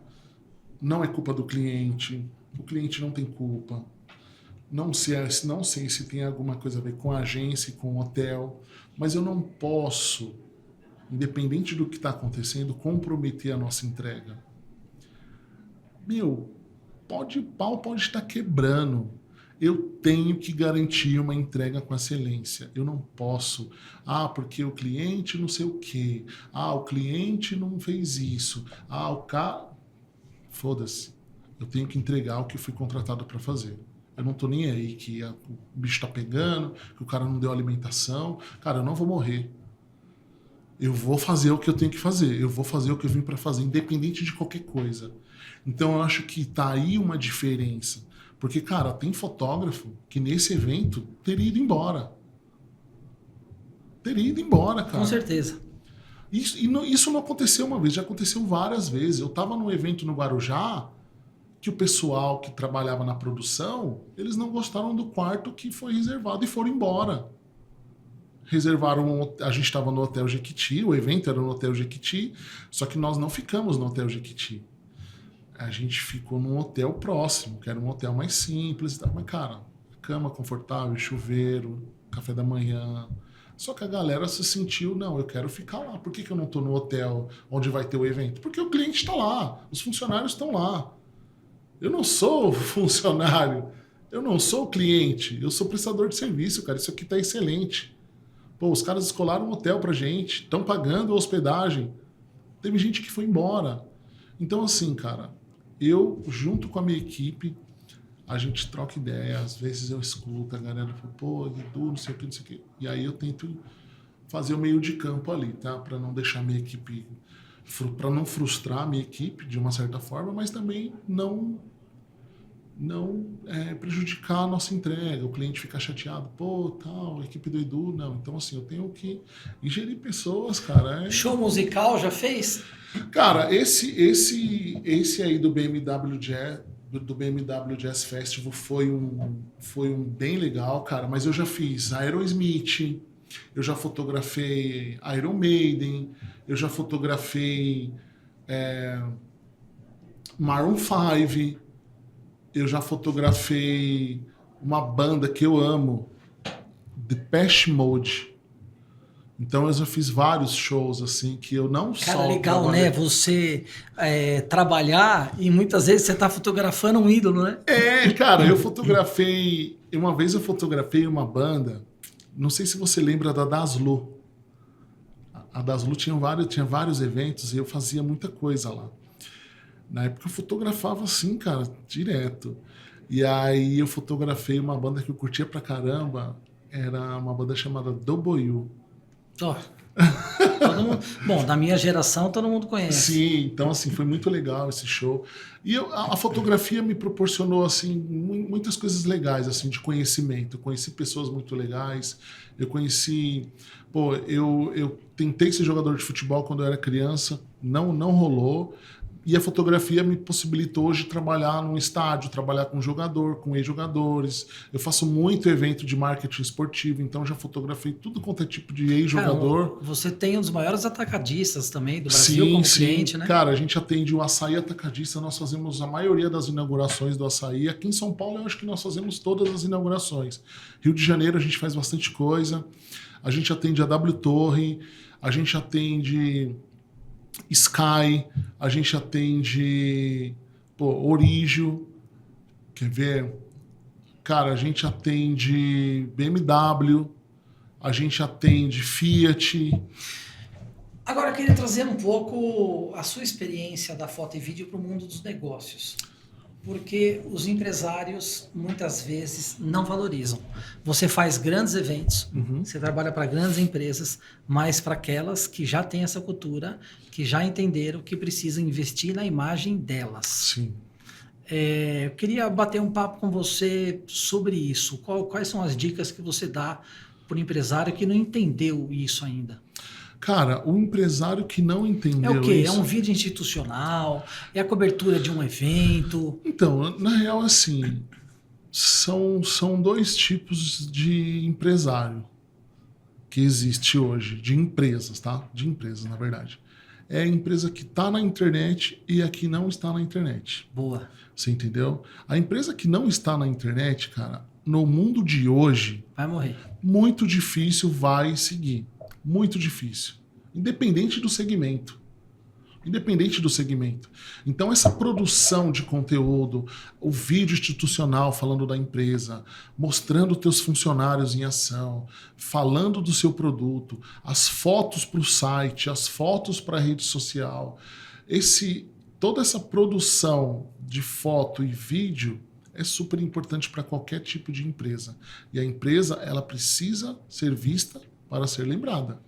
Não é culpa do cliente, o cliente não tem culpa. Não sei se tem alguma coisa a ver com a agência e com o hotel, mas eu não posso, independente do que está acontecendo, comprometer a nossa entrega. Meu, pau pode estar quebrando. Eu tenho que garantir uma entrega com excelência. Eu não posso, porque o cliente não sei o quê, o cliente não fez isso, o cara... Foda-se. Eu tenho que entregar o que fui contratado para fazer. Eu não tô nem aí que o bicho tá pegando, que o cara não deu alimentação. Cara, eu não vou morrer. Eu vou fazer o que eu tenho que fazer. Eu vou fazer o que eu vim para fazer, independente de qualquer coisa. Então eu acho que tá aí uma diferença. Porque, cara, tem fotógrafo que nesse evento teria ido embora. Teria ido embora, cara. Com certeza. Isso não aconteceu uma vez, já aconteceu várias vezes. Eu estava num evento no Guarujá que o pessoal que trabalhava na produção, eles não gostaram do quarto que foi reservado e foram embora. A gente estava no Hotel Jequiti, o evento era no Hotel Jequiti, só que nós não ficamos no Hotel Jequiti. A gente ficou num hotel próximo, que era um hotel mais simples e tal. Mas, cara, cama confortável, chuveiro, café da manhã... Só que a galera se sentiu, não, eu quero ficar lá. Por que eu não estou no hotel onde vai ter o evento? Porque o cliente está lá, os funcionários estão lá. Eu não sou funcionário, eu não sou cliente, eu sou prestador de serviço, cara. Isso aqui está excelente. Os caras escolaram um hotel pra gente, estão pagando a hospedagem. Teve gente que foi embora. Então, assim, cara, eu, junto com a minha equipe, a gente troca ideia, às vezes eu escuto, a galera fala, Edu, não sei o que, não sei o que. E aí eu tento fazer o meio de campo ali, tá? Para não deixar minha equipe, para não frustrar a minha equipe de uma certa forma, mas também não prejudicar a nossa entrega, o cliente ficar chateado, a equipe do Edu, não. Então, assim, eu tenho que ingerir pessoas, cara. Show musical já fez? Cara, esse aí do BMW Jazz Festival foi um bem legal, cara, mas eu já fiz Aerosmith, eu já fotografei Iron Maiden, eu já fotografei Maroon 5, eu já fotografei uma banda que eu amo, Depeche Mode. Então eu já fiz vários shows assim que eu não só... Cara, legal, né? Você trabalhar e muitas vezes você tá fotografando um ídolo, né? Cara, uma vez eu fotografei uma banda, não sei se você lembra da Daslu. A Daslu tinha vários eventos e eu fazia muita coisa lá. Na época eu fotografava assim, cara, direto. E aí eu fotografei uma banda que eu curtia pra caramba, era uma banda chamada W. Ó, todo mundo, bom, da minha geração todo mundo conhece. Sim, então assim, foi muito legal esse show. E a fotografia me proporcionou assim muitas coisas legais assim de conhecimento. Eu conheci pessoas muito legais. Eu conheci, pô, eu tentei ser jogador de futebol quando eu era criança, não rolou. E a fotografia me possibilitou hoje trabalhar num estádio, trabalhar com jogador, com ex-jogadores. Eu faço muito evento de marketing esportivo, então já fotografei tudo quanto é tipo de ex-jogador. Cara, você tem um dos maiores atacadistas também do Brasil como cliente, né? Cara, a gente atende o Açaí Atacadista, nós fazemos a maioria das inaugurações do Açaí. Aqui em São Paulo eu acho que nós fazemos todas as inaugurações. Rio de Janeiro a gente faz bastante coisa. A gente atende a W Torre, a gente atende Sky, a gente atende Origio, quer ver? Cara, a gente atende BMW, a gente atende Fiat. Agora eu queria trazer um pouco a sua experiência da foto e vídeo para o mundo dos negócios. Porque os empresários muitas vezes não valorizam. Você faz grandes eventos, você trabalha para grandes empresas, mas para aquelas que já têm essa cultura, que já entenderam que precisam investir na imagem delas. Sim. Eu queria bater um papo com você sobre isso. Quais são as dicas que você dá para o empresário que não entendeu isso ainda? Cara, o empresário que não entendeu É o quê? isso... É um vídeo institucional? É a cobertura de um evento? Então, na real, assim, são dois tipos de empresário que existe hoje, de empresas, tá? De empresas, na verdade. É a empresa que está na internet e a que não está na internet. Boa. Você entendeu? A empresa que não está na internet, cara, no mundo de hoje... Vai morrer. Muito difícil vai seguir. Muito difícil. Independente do segmento. Independente do segmento. Então, essa produção de conteúdo, o vídeo institucional falando da empresa, mostrando teus funcionários em ação, falando do seu produto, as fotos para o site, as fotos para a rede social, toda essa produção de foto e vídeo é super importante para qualquer tipo de empresa. E a empresa, ela precisa ser vista para ser lembrada.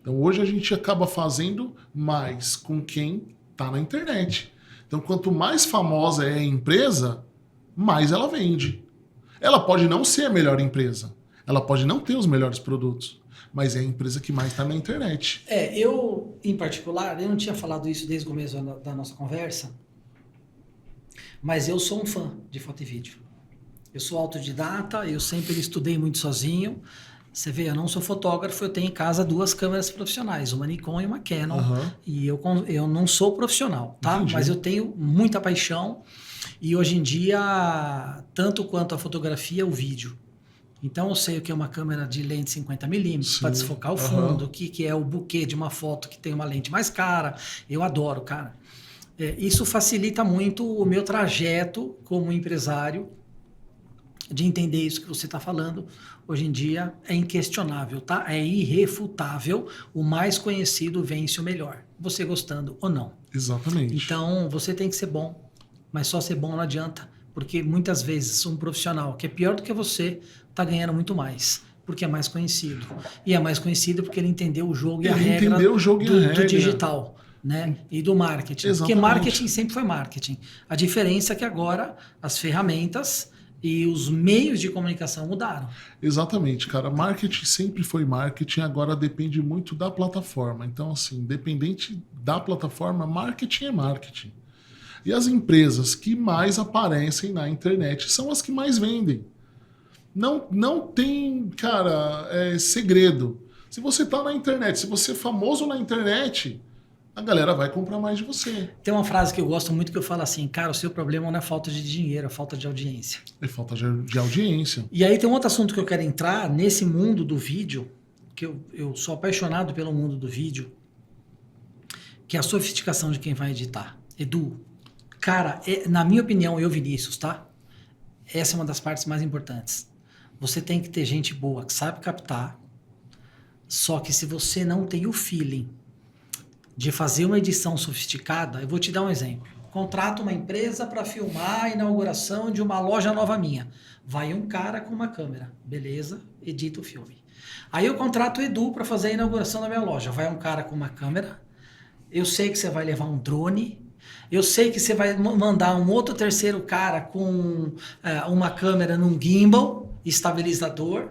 Então, hoje a gente acaba fazendo mais com quem está na internet. Então, quanto mais famosa é a empresa, mais ela vende. Ela pode não ser a melhor empresa, ela pode não ter os melhores produtos, mas é a empresa que mais está na internet. Eu, em particular, eu não tinha falado isso desde o começo da nossa conversa, mas eu sou um fã de foto e vídeo. Eu sou autodidata, eu sempre estudei muito sozinho. Você vê, eu não sou fotógrafo, eu tenho em casa 2 câmeras profissionais, uma Nikon e uma Canon. E eu não sou profissional, tá? Entendi. Mas eu tenho muita paixão e hoje em dia, tanto quanto a fotografia, o vídeo. Então eu sei o que é uma câmera de lente 50mm para desfocar o fundo, o que é o buquê de uma foto que tem uma lente mais cara. Eu adoro, cara. Isso facilita muito o meu trajeto como empresário de entender isso que você está falando. Hoje em dia é inquestionável, tá? É irrefutável. O mais conhecido vence o melhor, você gostando ou não. Exatamente. Então você tem que ser bom, mas só ser bom não adianta, porque muitas vezes um profissional que é pior do que você está ganhando muito mais, porque é mais conhecido. E é mais conhecido porque ele entendeu o jogo e a regra do digital. Né? E do marketing. Exatamente. Porque marketing sempre foi marketing. A diferença é que agora as ferramentas e os meios de comunicação mudaram. Exatamente, cara. Marketing sempre foi marketing, agora depende muito da plataforma. Então, assim, independente da plataforma, marketing é marketing. E as empresas que mais aparecem na internet são as que mais vendem. Não tem, cara, segredo. Se você tá na internet, se você é famoso na internet, a galera vai comprar mais de você. Tem uma frase que eu gosto muito que eu falo assim, cara, o seu problema não é falta de dinheiro, é falta de audiência. É falta de audiência. E aí tem um outro assunto que eu quero entrar nesse mundo do vídeo, que eu sou apaixonado pelo mundo do vídeo, que é a sofisticação de quem vai editar. Edu, cara, na minha opinião, Vinícius, tá? Essa é uma das partes mais importantes. Você tem que ter gente boa, que sabe captar, só que se você não tem o feeling de fazer uma edição sofisticada, eu vou te dar um exemplo. Contrato uma empresa para filmar a inauguração de uma loja nova minha. Vai um cara com uma câmera, beleza, edita o filme. Aí eu contrato o Edu para fazer a inauguração da minha loja. Vai um cara com uma câmera, eu sei que você vai levar um drone, eu sei que você vai mandar um outro terceiro cara com uma câmera num gimbal, estabilizador.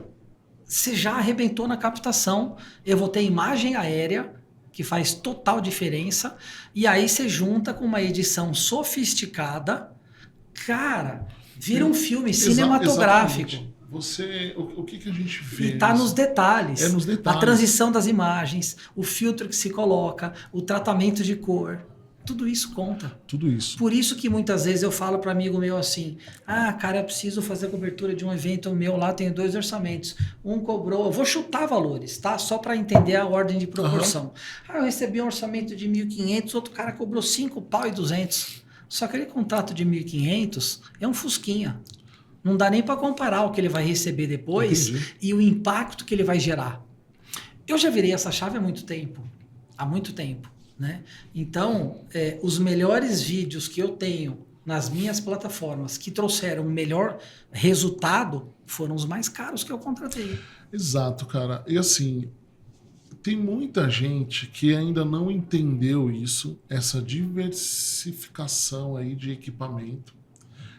Você já arrebentou na captação, eu vou ter imagem aérea, que faz total diferença, e aí você junta com uma edição sofisticada, cara, vira um filme cinematográfico. Exatamente. O que a gente vê? E tá nos detalhes. É nos detalhes. A transição das imagens, o filtro que se coloca, o tratamento de cor. Tudo isso conta. Tudo isso. Por isso que muitas vezes eu falo para amigo meu assim, cara, eu preciso fazer a cobertura de um evento meu lá, tenho 2 orçamentos. Um cobrou, eu vou chutar valores, tá? Só para entender a ordem de proporção. Eu recebi um orçamento de 1.500, outro cara cobrou 5 pau e 200. Só que aquele contrato de 1.500 é um fusquinha. Não dá nem para comparar o que ele vai receber depois. Entendi. E o impacto que ele vai gerar. Eu já virei essa chave há muito tempo. Né? Então, os melhores vídeos que eu tenho nas minhas plataformas que trouxeram o melhor resultado foram os mais caros que eu contratei. Exato, cara. E assim, tem muita gente que ainda não entendeu isso, essa diversificação aí de equipamento,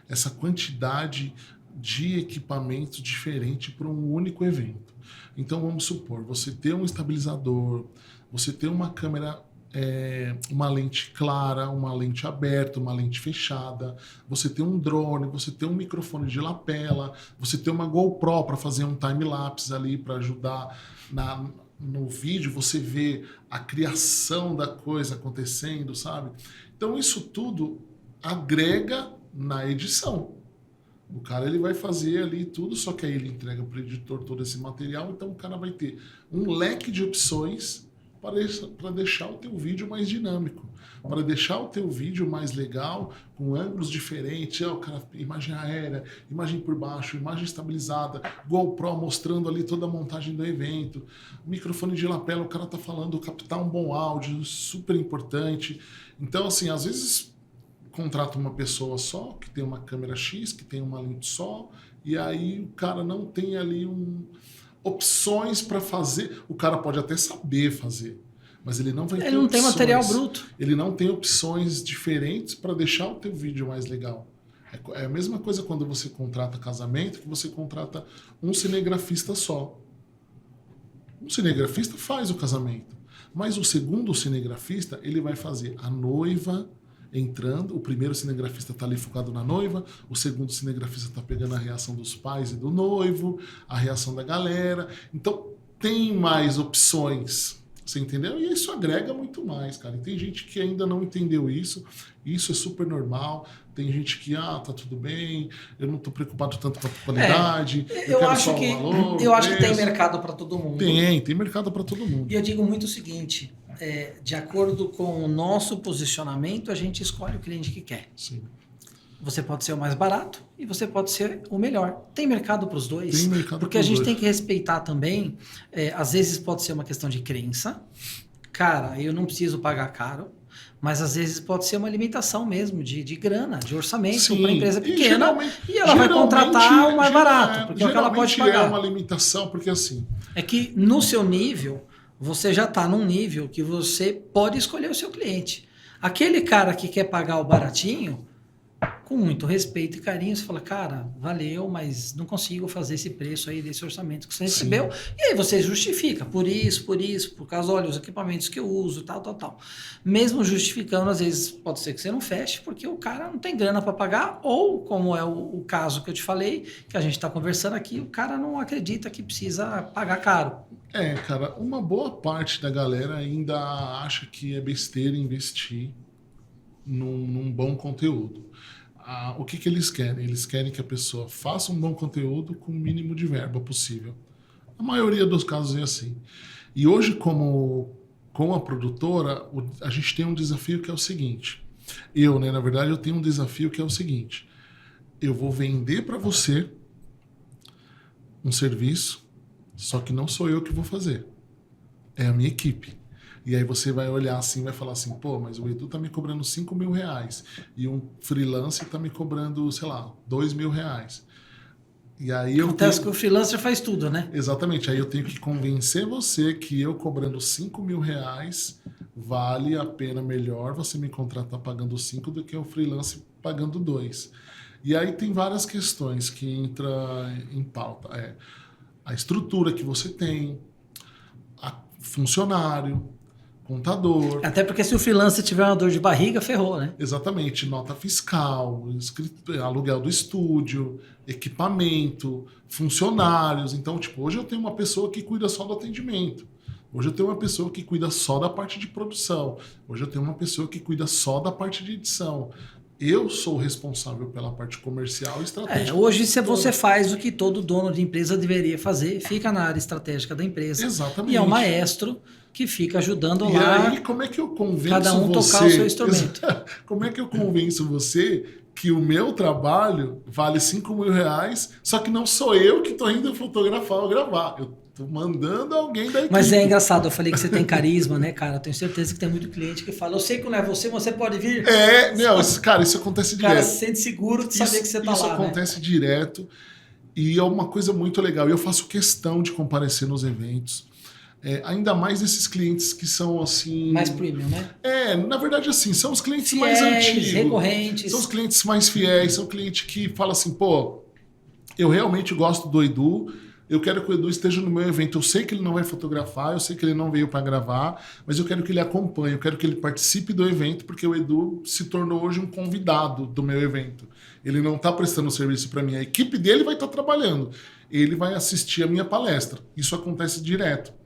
essa quantidade de equipamento diferente para um único evento. Então, vamos supor, você ter um estabilizador, você ter uma câmera, uma lente clara, uma lente aberta, uma lente fechada, você ter um drone, você ter um microfone de lapela, você ter uma GoPro para fazer um time-lapse ali para ajudar no vídeo, você vê a criação da coisa acontecendo, sabe? Então isso tudo agrega na edição. O cara ele vai fazer ali tudo, só que aí ele entrega para o editor todo esse material, então o cara vai ter um leque de opções para deixar o teu vídeo mais dinâmico, para deixar o teu vídeo mais legal, com ângulos diferentes, imagem aérea, imagem por baixo, imagem estabilizada, GoPro mostrando ali toda a montagem do evento, microfone de lapela, o cara tá falando, captar um bom áudio, super importante. Então, assim, às vezes contrata uma pessoa só, que tem uma câmera X, que tem uma lente só, e aí o cara não tem ali opções para fazer. O cara pode até saber fazer, mas ele não vai ter opções. Ele não tem material bruto. Ele não tem opções diferentes para deixar o teu vídeo mais legal. É a mesma coisa quando você contrata casamento, que você contrata um cinegrafista só. Um cinegrafista faz o casamento, mas o segundo cinegrafista, ele vai fazer a noiva entrando, o primeiro cinegrafista está ali focado na noiva, o segundo cinegrafista está pegando a reação dos pais e do noivo, a reação da galera. Então, tem mais opções, você entendeu? E isso agrega muito mais, cara. E tem gente que ainda não entendeu isso é super normal. Tem gente que, tá tudo bem, eu não estou preocupado tanto com a qualidade, eu acho que tem mercado para todo mundo. Tem mercado para todo mundo. E eu digo muito o seguinte, de acordo com o nosso posicionamento, a gente escolhe o cliente que quer. Sim. Você pode ser o mais barato e você pode ser o melhor. Tem mercado para os dois. Tem mercado porque a gente tem que respeitar também, às vezes pode ser uma questão de crença. Cara, eu não preciso pagar caro, mas às vezes pode ser uma limitação mesmo de grana, de orçamento para uma empresa pequena e ela vai contratar o mais barato, porque é o que ela pode pagar. É uma limitação, porque assim... É que no seu nível, você já está num nível que você pode escolher o seu cliente. Aquele cara que quer pagar o baratinho, com muito respeito e carinho, você fala, cara, valeu, mas não consigo fazer esse preço aí desse orçamento que você recebeu. Sim. E aí você justifica, por causa, olha, os equipamentos que eu uso, tal. Mesmo justificando, às vezes pode ser que você não feche, porque o cara não tem grana para pagar, ou como é o caso que eu te falei, que a gente está conversando aqui, o cara não acredita que precisa pagar caro. Cara, uma boa parte da galera ainda acha que é besteira investir num bom conteúdo. O que eles querem? Eles querem que a pessoa faça um bom conteúdo com o mínimo de verba possível. A maioria dos casos é assim. E hoje, como a produtora, a gente tem um desafio que é o seguinte. Na verdade, eu tenho um desafio que é o seguinte. Eu vou vender para você um serviço, só que não sou eu que vou fazer. É a minha equipe. E aí você vai olhar assim, vai falar assim, pô, mas o Edu tá me cobrando R$5.000 e um freelancer tá me cobrando, sei lá, R$2.000. E aí Acontece que o freelancer faz tudo, né? Exatamente. Aí eu tenho que convencer você que eu cobrando R$5.000 vale a pena melhor você me contratar pagando 5 do que o freelancer pagando 2. E aí tem várias questões que entram em pauta. A estrutura que você tem, funcionário, contador. Até porque se o freelancer tiver uma dor de barriga, ferrou, né? Exatamente, nota fiscal, aluguel do estúdio, equipamento, funcionários. Então, tipo, hoje eu tenho uma pessoa que cuida só do atendimento. Hoje eu tenho uma pessoa que cuida só da parte de produção. Hoje eu tenho uma pessoa que cuida só da parte de edição. Eu sou responsável pela parte comercial e estratégica. Hoje, se você faz o que todo dono de empresa deveria fazer, fica na área estratégica da empresa. Exatamente. E é um maestro que fica ajudando lá. E aí, como é que eu convenço cada um você... tocar o seu instrumento? Como é que eu convenço você que o meu trabalho vale R$5.000, só que não sou eu que estou indo fotografar ou gravar. Eu tô mandando alguém da equipe. Mas é engraçado, eu falei que você tem carisma, né, cara? Eu tenho certeza que tem muito cliente que fala, eu sei que não é você, você pode vir. Cara, isso acontece direto. O cara se sente seguro de saber que você tá lá, Isso acontece direto e é uma coisa muito legal. E eu faço questão de comparecer nos eventos. Ainda mais esses clientes que são assim... Mais premium, né? Na verdade, assim, são os clientes fiéis, mais antigos. Recorrentes. São os clientes mais fiéis, são clientes que falam assim, pô, eu realmente gosto do Edu, eu quero que o Edu esteja no meu evento. Eu sei que ele não vai fotografar, eu sei que ele não veio para gravar, mas eu quero que ele acompanhe, eu quero que ele participe do evento, porque o Edu se tornou hoje um convidado do meu evento. Ele não está prestando serviço para mim, a equipe dele vai estar trabalhando. Ele vai assistir a minha palestra. Isso acontece direto.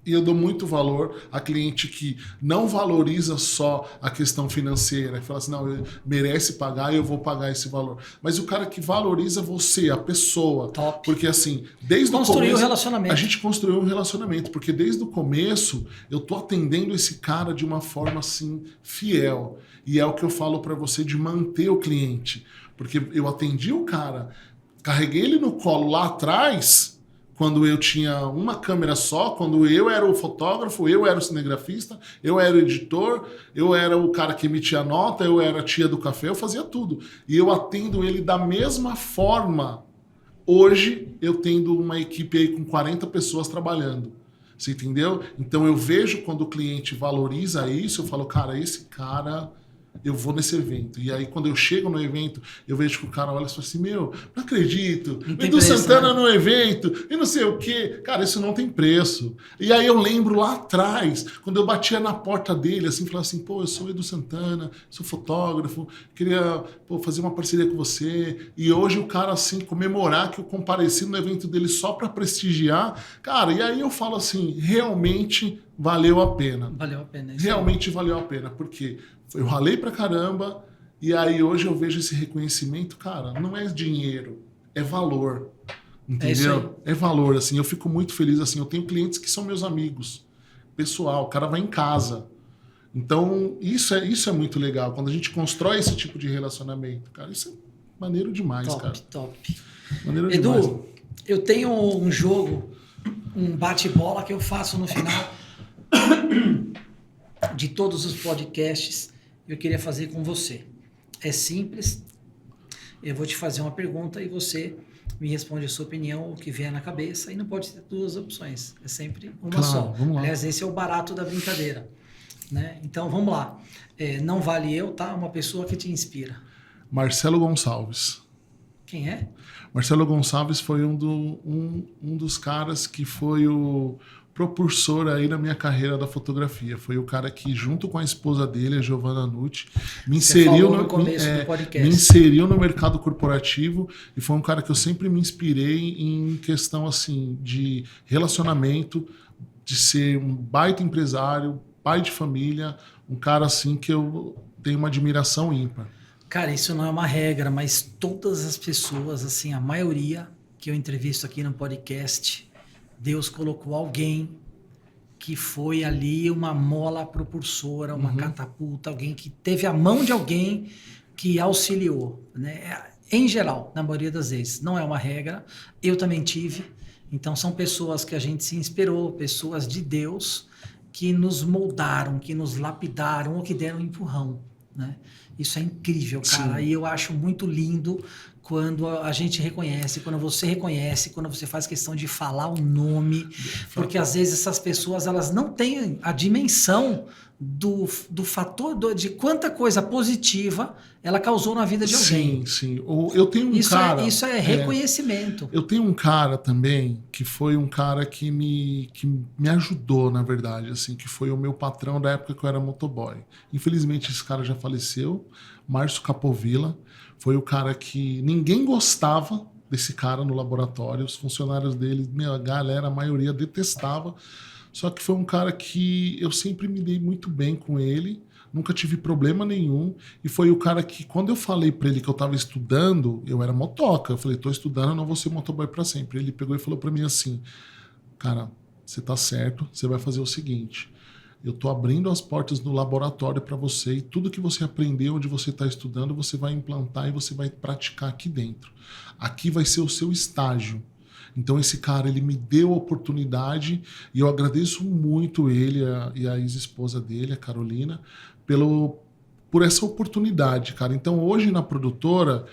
E eu dou muito valor a cliente que não valoriza só a questão financeira, que fala assim, não, merece pagar e eu vou pagar esse valor. Mas o cara que valoriza você, a pessoa. Top. Porque assim, desde o começo... um relacionamento. A gente construiu um relacionamento, porque desde o começo eu tô atendendo esse cara de uma forma assim, fiel. E é o que eu falo para você de manter o cliente. Porque eu atendi o cara, carreguei ele no colo lá atrás... Quando eu tinha uma câmera só, quando eu era o fotógrafo, eu era o cinegrafista, eu era o editor, eu era o cara que emitia nota, eu era a tia do café, eu fazia tudo. E eu atendo ele da mesma forma. Hoje, eu tendo uma equipe aí com 40 pessoas trabalhando. Você entendeu? Então, eu vejo quando o cliente valoriza isso, eu falo, cara, esse cara... eu vou nesse evento. E aí, quando eu chego no evento, eu vejo que o cara olha e fala assim, meu, não acredito, Edu Santana no evento, e não sei o quê. Cara, isso não tem preço. E aí eu lembro lá atrás, quando eu batia na porta dele, assim, falava assim, pô, eu sou o Edu Santana, sou fotógrafo, queria fazer uma parceria com você. E hoje o cara, assim, comemorar que eu compareci no evento dele só para prestigiar. Cara, e aí eu falo assim, realmente valeu a pena. Valeu a pena. Realmente valeu a pena, porque... eu ralei pra caramba e aí hoje eu vejo esse reconhecimento, cara, não é dinheiro, é valor, entendeu? É valor, assim, eu fico muito feliz, assim, eu tenho clientes que são meus amigos, pessoal, o cara vai em casa. Então, isso é muito legal, quando a gente constrói esse tipo de relacionamento, cara, isso é maneiro demais, cara. Top. Maneiro Edu, demais. eu tenho um jogo, um bate-bola que eu faço no final de todos os podcasts. Eu queria fazer com você. É simples. Eu vou te fazer uma pergunta e você me responde a sua opinião, o que vier na cabeça, e não pode ter duas opções. É sempre uma só. Aliás, esse é o barato da brincadeira. Né? Então, vamos lá. Não vale eu, tá? Uma pessoa que te inspira. Marcelo Gonçalves. Quem é? Marcelo Gonçalves foi um dos caras que foi o propulsor aí na minha carreira da fotografia. Foi o cara que, junto com a esposa dele, a Giovanna Nucci, me inseriu no mercado corporativo e foi um cara que eu sempre me inspirei em questão assim de relacionamento, de ser um baita empresário, pai de família, um cara assim que eu tenho uma admiração ímpar. Cara, isso não é uma regra, mas todas as pessoas, assim, a maioria que eu entrevisto aqui no podcast, Deus colocou alguém que foi ali uma mola propulsora, uma catapulta, alguém que teve a mão de alguém que auxiliou, né? Em geral, na maioria das vezes. Não é uma regra, eu também tive. Então, são pessoas que a gente se inspirou, pessoas de Deus, que nos moldaram, que nos lapidaram ou que deram um empurrão, né? Isso é incrível, cara. Sim. E eu acho muito lindo quando a gente reconhece, quando você reconhece, quando você faz questão de falar o nome, porque às vezes essas pessoas elas não têm a dimensão do fator de quanta coisa positiva ela causou na vida de alguém. Sim. Eu tenho um cara... Isso é reconhecimento. Eu tenho um cara também que foi um cara que me ajudou, na verdade, assim, que foi o meu patrão da época que eu era motoboy. Infelizmente, esse cara já faleceu, Márcio Capovilla. Foi o cara que ninguém gostava desse cara no laboratório, os funcionários dele, a galera, a maioria detestava. Só que foi um cara que eu sempre me dei muito bem com ele, nunca tive problema nenhum. E foi o cara que, quando eu falei para ele que eu estava estudando, eu era motoca. Eu falei, estou estudando, eu não vou ser motoboy para sempre. Ele pegou e falou para mim assim, cara, você tá certo, você vai fazer o seguinte... Eu estou abrindo as portas do laboratório para você e tudo que você aprendeu onde você está estudando, você vai implantar e você vai praticar aqui dentro. Aqui vai ser o seu estágio. Então esse cara, ele me deu a oportunidade e eu agradeço muito ele e a ex-esposa dele, a Carolina, por essa oportunidade, cara. Então hoje na produtora...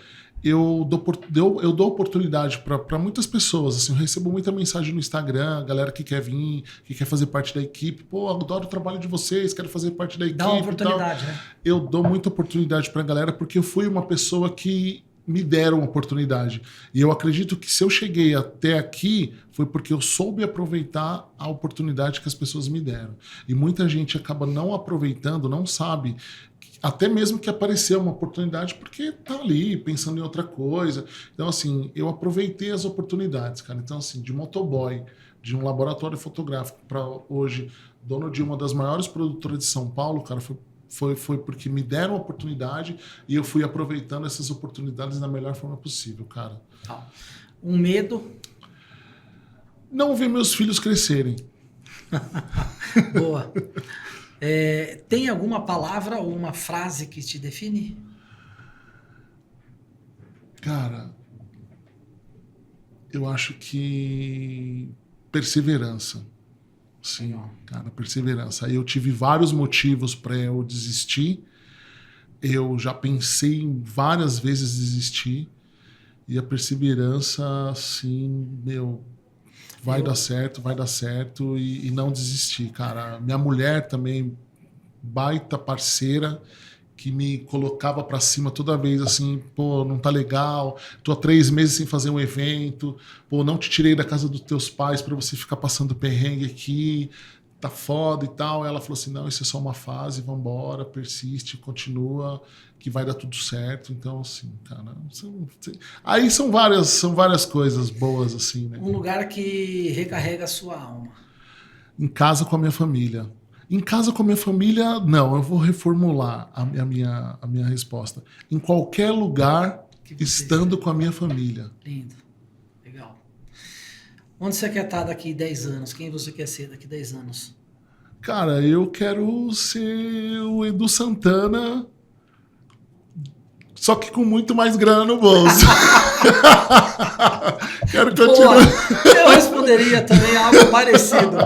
Eu dou oportunidade para muitas pessoas. Assim, eu recebo muita mensagem no Instagram, galera que quer vir, que quer fazer parte da equipe. Pô, adoro o trabalho de vocês, quero fazer parte da equipe. Dá uma oportunidade, né? Eu dou muita oportunidade para a galera porque eu fui uma pessoa que me deram oportunidade. E eu acredito que se eu cheguei até aqui foi porque eu soube aproveitar a oportunidade que as pessoas me deram. E muita gente acaba não aproveitando, não sabe... Até mesmo que apareceu uma oportunidade porque tá ali pensando em outra coisa. Então, assim, eu aproveitei as oportunidades, cara. Então, assim, de motoboy, de um laboratório fotográfico para hoje, dono de uma das maiores produtoras de São Paulo, cara, foi porque me deram a oportunidade e eu fui aproveitando essas oportunidades da melhor forma possível, cara. Um medo? Não ver meus filhos crescerem. Boa. Tem alguma palavra ou uma frase que te define? Cara, eu acho que perseverança. Sim, cara, perseverança. Aí eu tive vários motivos para eu desistir. Eu já pensei em várias vezes desistir. E a perseverança, assim, vai dar certo e não desistir, cara. Minha mulher também, baita parceira, que me colocava pra cima toda vez, assim, pô, não tá legal, tô há 3 meses sem fazer um evento, pô, não te tirei da casa dos teus pais pra você ficar passando perrengue aqui, tá foda e tal. Ela falou assim, não, isso é só uma fase, vambora, persiste, continua, que vai dar tudo certo. Então, assim, cara, aí são várias coisas boas, assim, né? Um lugar que recarrega a sua alma. Em casa com a minha família. Em casa com a minha família, não, eu vou reformular a minha resposta. Em qualquer lugar, estando com a minha família. Lindo. Legal. Onde você quer estar daqui 10 anos? Quem você quer ser daqui 10 anos? Cara, eu quero ser o Edu Santana, só que com muito mais grana no bolso. Quero continuar. Eu responderia também algo parecido.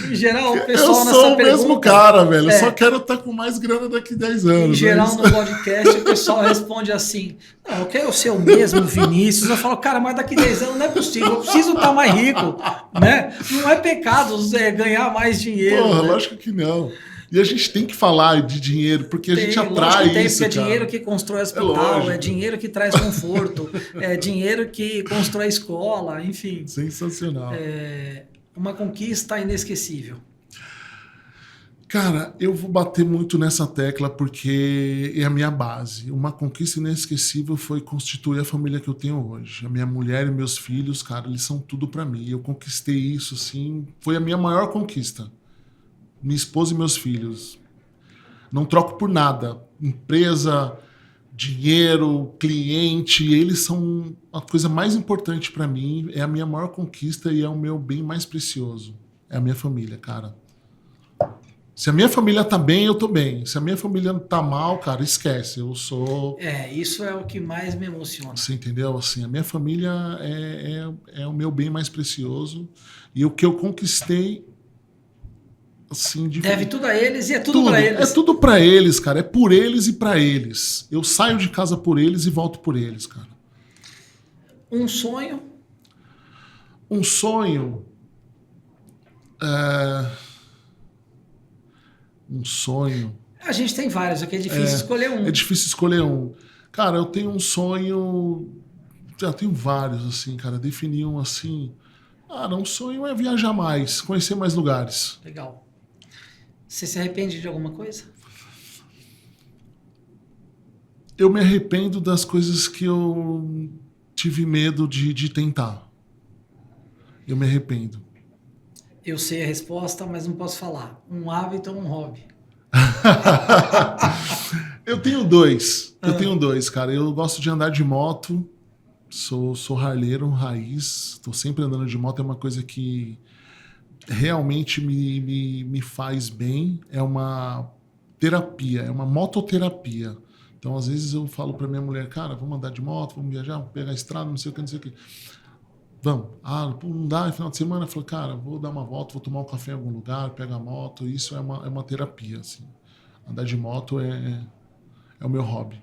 Em geral, o pessoal nessa pergunta... Eu sou o mesmo cara, velho. Eu só quero estar com mais grana daqui 10 anos. Em geral, no podcast, o pessoal responde assim, não, eu quero ser o mesmo Vinícius. Eu falo, cara, mas daqui 10 anos não é possível. Eu preciso estar mais rico, né? Não é pecado ganhar mais dinheiro. Porra, né? Lógico que não. E a gente tem que falar de dinheiro, porque a gente atrai isso, porque é dinheiro que constrói hospital, é dinheiro que traz conforto, é dinheiro que constrói escola, enfim. Sensacional. Uma conquista inesquecível. Cara, eu vou bater muito nessa tecla porque é a minha base. Uma conquista inesquecível foi constituir a família que eu tenho hoje. A minha mulher e meus filhos, cara, eles são tudo pra mim. Eu conquistei isso, assim, foi a minha maior conquista. Minha esposa e meus filhos. Não troco por nada. Empresa, dinheiro, cliente, eles são a coisa mais importante para mim. É a minha maior conquista e é o meu bem mais precioso. É a minha família, cara. Se a minha família tá bem, eu tô bem. Se a minha família tá mal, cara, esquece. Eu sou... Isso é o que mais me emociona. Você entendeu? Assim, a minha família é o meu bem mais precioso. E o que eu conquistei assim, deve tudo a eles e é tudo para eles. É tudo para eles, cara. É por eles e para eles. Eu saio de casa por eles e volto por eles, cara. Um sonho? Um sonho... Um sonho... A gente tem vários, aqui é difícil escolher um. É difícil escolher um. Cara, eu tenho um sonho... Já tenho vários, assim, cara. Definir um assim... Um sonho é viajar mais, conhecer mais lugares. Legal. Você se arrepende de alguma coisa? Eu me arrependo das coisas que eu tive medo de tentar. Eu me arrependo. Eu sei a resposta, mas não posso falar. Um hábito ou um hobby? Eu tenho dois. Cara. Eu gosto de andar de moto. Sou harleiro, raiz. Tô sempre andando de moto. É uma coisa que realmente me faz bem. É uma terapia, é uma mototerapia. Então, às vezes, eu falo pra minha mulher, cara, vamos andar de moto, vamos viajar, vamos pegar a estrada, não sei o que, não sei o que. Vamos. Não dá, no final de semana, eu falo, cara, vou dar uma volta, vou tomar um café em algum lugar, pegar a moto. Isso é uma terapia, assim. Andar de moto é o meu hobby.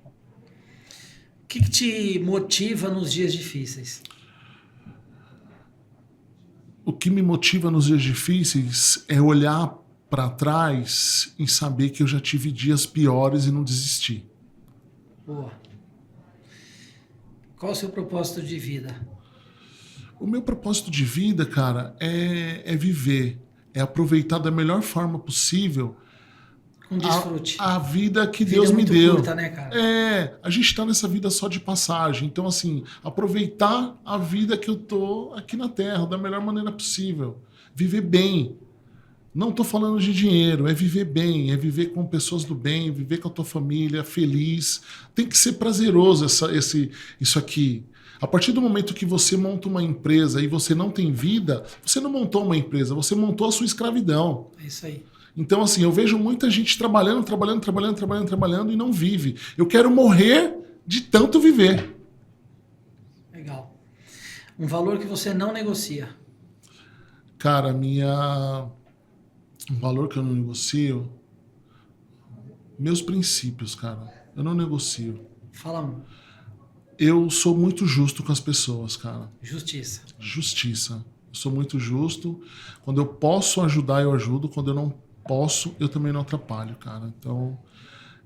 O que te motiva nos dias difíceis? O que me motiva nos dias difíceis é olhar para trás e saber que eu já tive dias piores e não desisti. Boa. Qual o seu propósito de vida? O meu propósito de vida, cara, é viver, é aproveitar da melhor forma possível Com desfrute. A vida que Deus me deu. Curta, né, cara? A gente tá nessa vida só de passagem. Então, assim, aproveitar a vida que eu tô aqui na Terra da melhor maneira possível. Viver bem. Não tô falando de dinheiro, é viver bem, é viver com pessoas do bem, viver com a tua família, feliz. Tem que ser prazeroso isso aqui. A partir do momento que você monta uma empresa e você não tem vida, você não montou uma empresa, você montou a sua escravidão. É isso aí. Então, assim, eu vejo muita gente trabalhando e não vive. Eu quero morrer de tanto viver. Legal. Um valor que você não negocia? Cara, um valor que eu não negocio... Meus princípios, cara. Eu não negocio. Fala um. Eu sou muito justo com as pessoas, cara. Justiça. Justiça. Eu sou muito justo. Quando eu posso ajudar, eu ajudo. Quando eu não posso, eu também não atrapalho, cara. Então,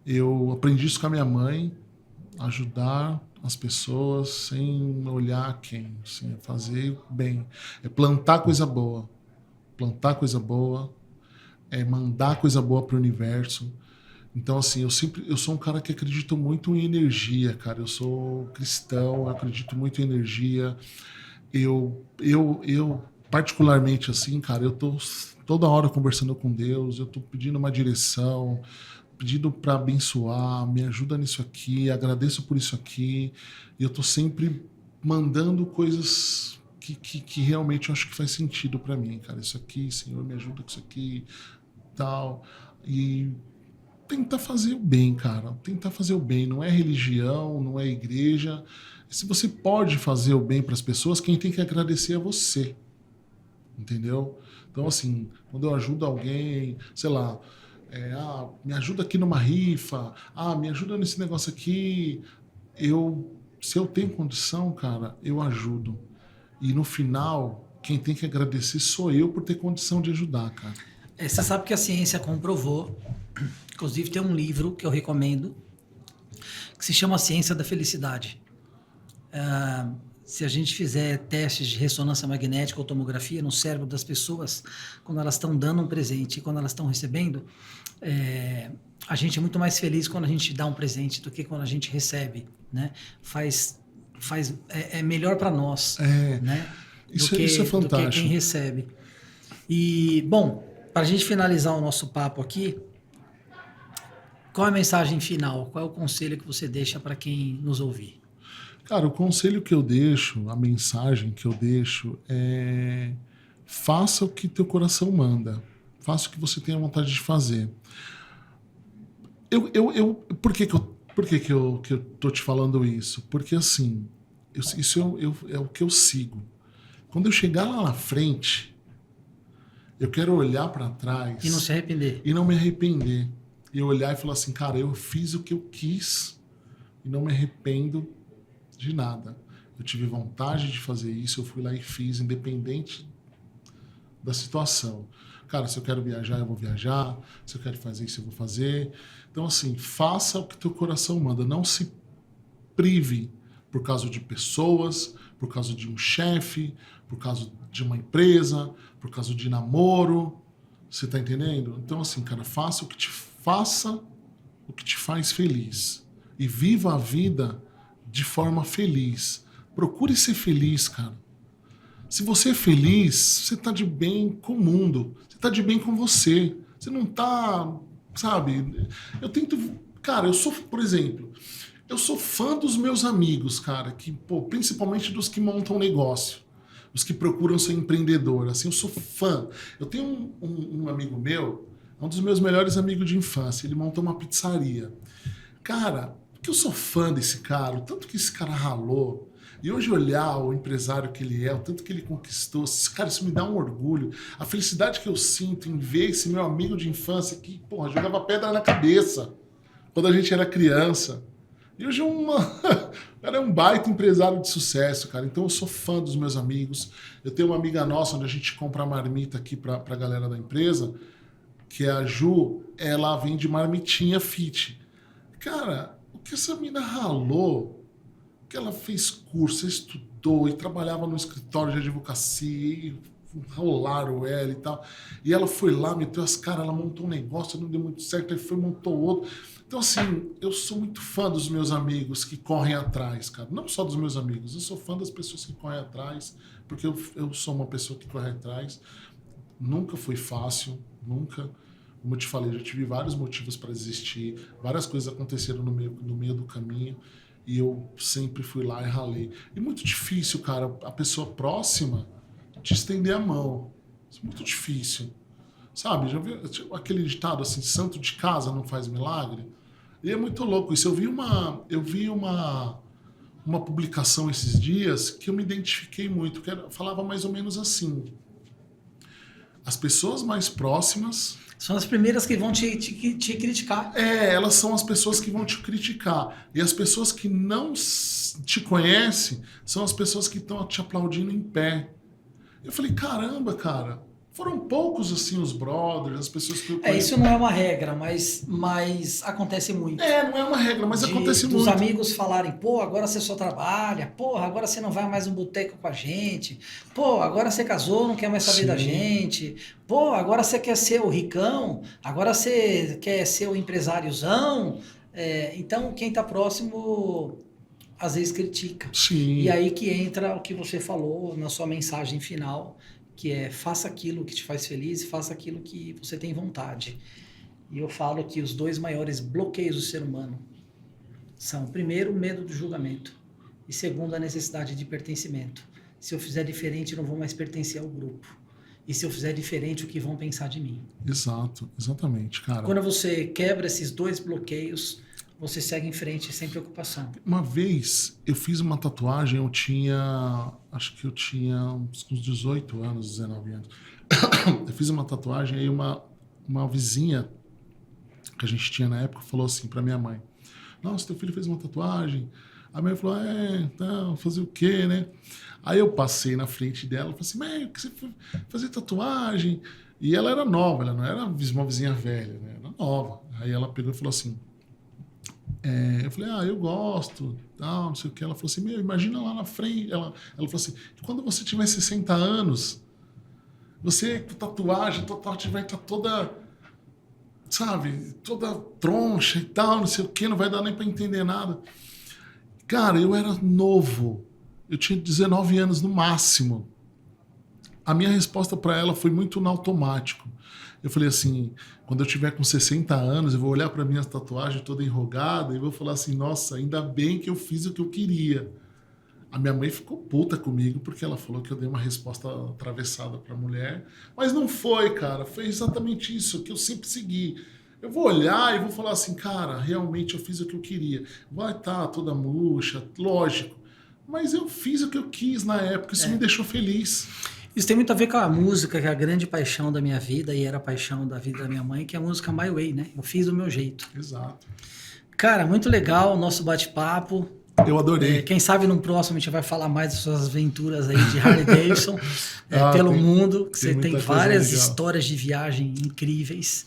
eu aprendi isso com a minha mãe, ajudar as pessoas sem olhar quem, assim, fazer bem. É plantar coisa boa. Plantar coisa boa, é mandar coisa boa pro universo. Então, assim, eu sou um cara que acredita muito em energia, cara. Eu sou cristão, eu acredito muito em energia. Eu particularmente, assim, cara, eu tô toda hora conversando com Deus, eu tô pedindo uma direção, pedindo para abençoar, me ajuda nisso aqui, agradeço por isso aqui. E eu tô sempre mandando coisas que realmente eu acho que faz sentido para mim, cara. Isso aqui, Senhor, me ajuda com isso aqui, tal. E tentar fazer o bem, cara. Tentar fazer o bem. Não é religião, não é igreja. Se você pode fazer o bem para as pessoas, quem tem que agradecer é você. Entendeu? Então, assim, quando eu ajudo alguém, sei lá, me ajuda aqui numa rifa, me ajuda nesse negócio aqui, se eu tenho condição, cara, eu ajudo. E no final, quem tem que agradecer sou eu por ter condição de ajudar, cara. Você sabe que a ciência comprovou, inclusive tem um livro que eu recomendo, que se chama A Ciência da Felicidade. Se a gente fizer testes de ressonância magnética ou tomografia no cérebro das pessoas, quando elas estão dando um presente e quando elas estão recebendo, a gente é muito mais feliz quando a gente dá um presente do que quando a gente recebe, né? É melhor para nós, né? Isso é fantástico. Do que quem recebe. E, bom, para a gente finalizar o nosso papo aqui, qual é a mensagem final? Qual é o conselho que você deixa para quem nos ouvir? Cara, o conselho que eu deixo, a mensagem que eu deixo é: faça o que teu coração manda. Faça o que você tenha vontade de fazer. Por que eu tô te falando isso? Porque, assim, é o que eu sigo. Quando eu chegar lá na frente, Eu quero olhar para trás... E não se arrepender. E não me arrepender. E eu olhar e falar assim, cara, eu fiz o que eu quis e não me arrependo de nada. Eu tive vontade de fazer isso, eu fui lá e fiz, independente da situação. Cara, se eu quero viajar, eu vou viajar. Se eu quero fazer isso, eu vou fazer. Então, assim, faça o que teu coração manda. Não se prive por causa de pessoas, por causa de um chefe, por causa de uma empresa, por causa de namoro. Você tá entendendo? Então, assim, cara, faça o que te faz feliz. E viva a vida de forma feliz. Procure ser feliz, cara. Se você é feliz, você tá de bem com o mundo. Você tá de bem com você. Você não tá, sabe? Eu tento... Cara, eu sou, por exemplo, eu sou fã dos meus amigos, cara, que, pô, principalmente dos que montam negócio, os que procuram ser empreendedor. Assim, eu sou fã. Eu tenho um amigo meu, um dos meus melhores amigos de infância. Ele montou uma pizzaria. Cara, porque eu sou fã desse cara, o tanto que esse cara ralou. E hoje olhar o empresário que ele é, o tanto que ele conquistou, cara, isso me dá um orgulho. A felicidade que eu sinto em ver esse meu amigo de infância que, porra, jogava pedra na cabeça quando a gente era criança. E hoje cara, é um baita empresário de sucesso, cara. Então eu sou fã dos meus amigos. Eu tenho uma amiga nossa onde a gente compra marmita aqui pra galera da empresa, que é a Ju, ela vende marmitinha fit. Cara, o que essa mina ralou, que ela fez curso, estudou e trabalhava no escritório de advocacia e rolaram ela e tal. E ela foi lá, meteu as caras, ela montou um negócio, não deu muito certo, aí foi, montou outro. Então, assim, eu sou muito fã dos meus amigos que correm atrás, cara. Não só dos meus amigos, eu sou fã das pessoas que correm atrás, porque eu sou uma pessoa que corre atrás. Nunca foi fácil, nunca. Como eu te falei, já tive vários motivos para desistir, várias coisas aconteceram no meio do caminho. E eu sempre fui lá e ralei. E muito difícil, cara, a pessoa próxima te estender a mão. Isso é muito difícil. Sabe, já viu aquele ditado assim, santo de casa não faz milagre? E é muito louco isso. Eu vi uma publicação esses dias que eu me identifiquei muito, que falava mais ou menos assim. As pessoas mais próximas... São as primeiras que vão te criticar. Elas são as pessoas que vão te criticar. E as pessoas que não te conhecem são as pessoas que estão te aplaudindo em pé. Eu falei, caramba, cara, foram poucos assim os brothers, as pessoas que eu conheço. Isso não é uma regra, mas acontece muito. Não é uma regra, mas acontece muito. Dos amigos falarem, pô, agora você só trabalha, pô, agora você não vai mais no boteco com a gente, pô, agora você casou, não quer mais saber da gente, pô, agora você quer ser o ricão, agora você quer ser o empresáriozão. Então, quem tá próximo às vezes critica. Sim. E aí que entra o que você falou na sua mensagem final, que é faça aquilo que te faz feliz e faça aquilo que você tem vontade. E eu falo que os 2 maiores bloqueios do ser humano são, primeiro, o medo do julgamento e, segundo, a necessidade de pertencimento. Se eu fizer diferente, eu não vou mais pertencer ao grupo. E se eu fizer diferente, o que vão pensar de mim? Exato, exatamente, cara. Quando você quebra esses 2 bloqueios, você segue em frente sem preocupação. Uma vez eu fiz uma tatuagem, acho que eu tinha uns 18 anos, 19 anos. Eu fiz uma tatuagem e uma vizinha que a gente tinha na época falou assim pra minha mãe: nossa, teu filho fez uma tatuagem. A mãe falou, então, fazer o quê, né? Aí eu passei na frente dela e falei assim, mãe, o que você foi fazer tatuagem? E ela era nova, ela não era uma vizinha velha, né? Era nova. Aí ela pegou e falou assim, eu falei, eu gosto, não sei o que. Ela falou assim, imagina lá na frente. Ela falou assim, quando você tiver 60 anos, você com tatuagem, tua tatuagem vai estar toda, sabe, toda troncha e tal, não sei o que, não vai dar nem para entender nada. Cara, eu era novo, eu tinha 19 anos no máximo. A minha resposta para ela foi muito no automático. Eu falei assim, quando eu tiver com 60 anos, eu vou olhar para minha tatuagem toda enrugada e vou falar assim, nossa, ainda bem que eu fiz o que eu queria. A minha mãe ficou puta comigo porque ela falou que eu dei uma resposta atravessada para a mulher. Mas não foi, cara. Foi exatamente isso que eu sempre segui. Eu vou olhar e vou falar assim, cara, realmente eu fiz o que eu queria. Vai estar toda murcha, lógico. Mas eu fiz o que eu quis na época, isso me deixou feliz. Isso tem muito a ver com a música, que é a grande paixão da minha vida e era a paixão da vida da minha mãe, que é a música My Way, né? Eu fiz do meu jeito. Exato. Cara, muito legal o nosso bate-papo. Eu adorei. Quem sabe no próximo a gente vai falar mais das suas aventuras aí de Harley Davidson pelo mundo. Que você tem várias histórias de viagem incríveis.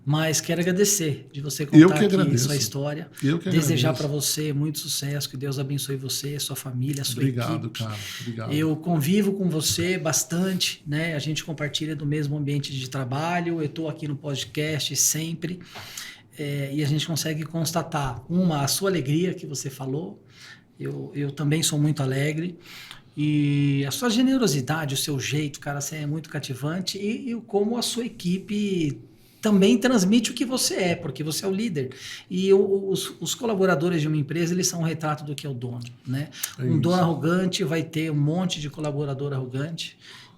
Mas quero agradecer de você contar aqui sua história. Desejar para você muito sucesso, que Deus abençoe você, sua família, sua equipe. Obrigado, cara. Obrigado. Eu convivo com você bastante, né? A gente compartilha do mesmo ambiente de trabalho. Eu estou aqui no podcast sempre. E a gente consegue constatar, a sua alegria que você falou. Eu também sou muito alegre. E a sua generosidade, o seu jeito, cara, você é muito cativante. E como a sua equipe também transmite o que você é, porque você é o líder. E os colaboradores de uma empresa, eles são um retrato do que é o dono, né? Um dono arrogante vai ter um monte de colaborador arrogante.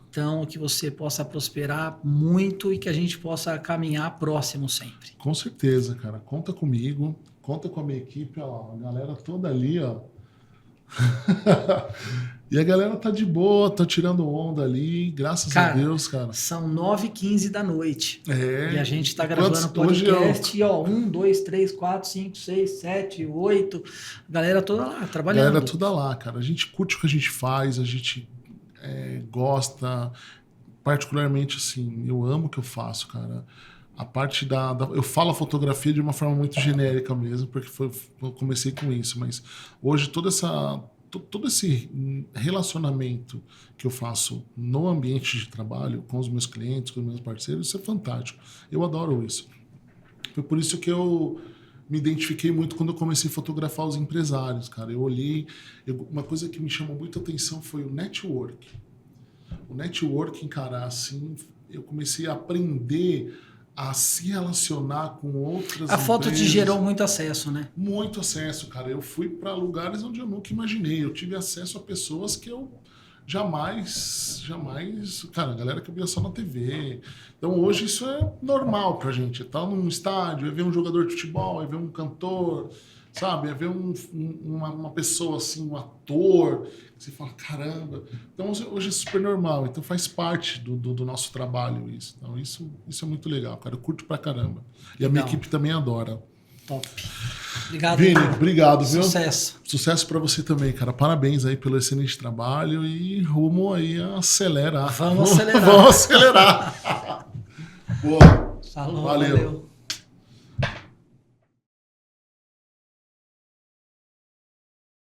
Então, que você possa prosperar muito e que a gente possa caminhar próximo sempre. Com certeza, cara. Conta comigo, conta com a minha equipe, ó, a galera toda ali, ó. E a galera tá de boa, tá tirando onda ali, graças a Deus, cara. São 9h15 da noite. E a gente tá gravando podcast e, ó, 1, 2, 3, 4, 5, 6, 7, 8. A galera toda lá, trabalhando. A galera toda lá, cara. A gente curte o que a gente faz, a gente gosta. Particularmente, assim, eu amo o que eu faço, cara. A parte eu falo a fotografia de uma forma muito genérica mesmo, porque eu comecei com isso, mas hoje todo esse relacionamento que eu faço no ambiente de trabalho, com os meus clientes, com os meus parceiros, isso é fantástico. Eu adoro isso. Foi por isso que eu me identifiquei muito quando eu comecei a fotografar os empresários, cara. Eu olhei... uma coisa que me chamou muita atenção foi o network. O networking, cara, assim, eu comecei a aprender a se relacionar com outras empresas. A foto te gerou muito acesso, né? Muito acesso, cara. Eu fui para lugares onde eu nunca imaginei. Eu tive acesso a pessoas que eu jamais... Cara, a galera que eu via só na TV. Então, hoje isso é normal pra gente. Tá num estádio, é ver um jogador de futebol, é ver um cantor... Sabe, é ver uma pessoa assim, um ator, que você fala, caramba. Então, hoje é super normal. Então, faz parte do nosso trabalho isso. Então, isso é muito legal, cara. Eu curto pra caramba. E a minha equipe também adora. Top. Obrigado, Vini, obrigado, viu? Sucesso. Sucesso pra você também, cara. Parabéns aí pelo excelente trabalho e rumo aí a acelerar. Vamos acelerar. Vamos acelerar. Boa. Falou, valeu.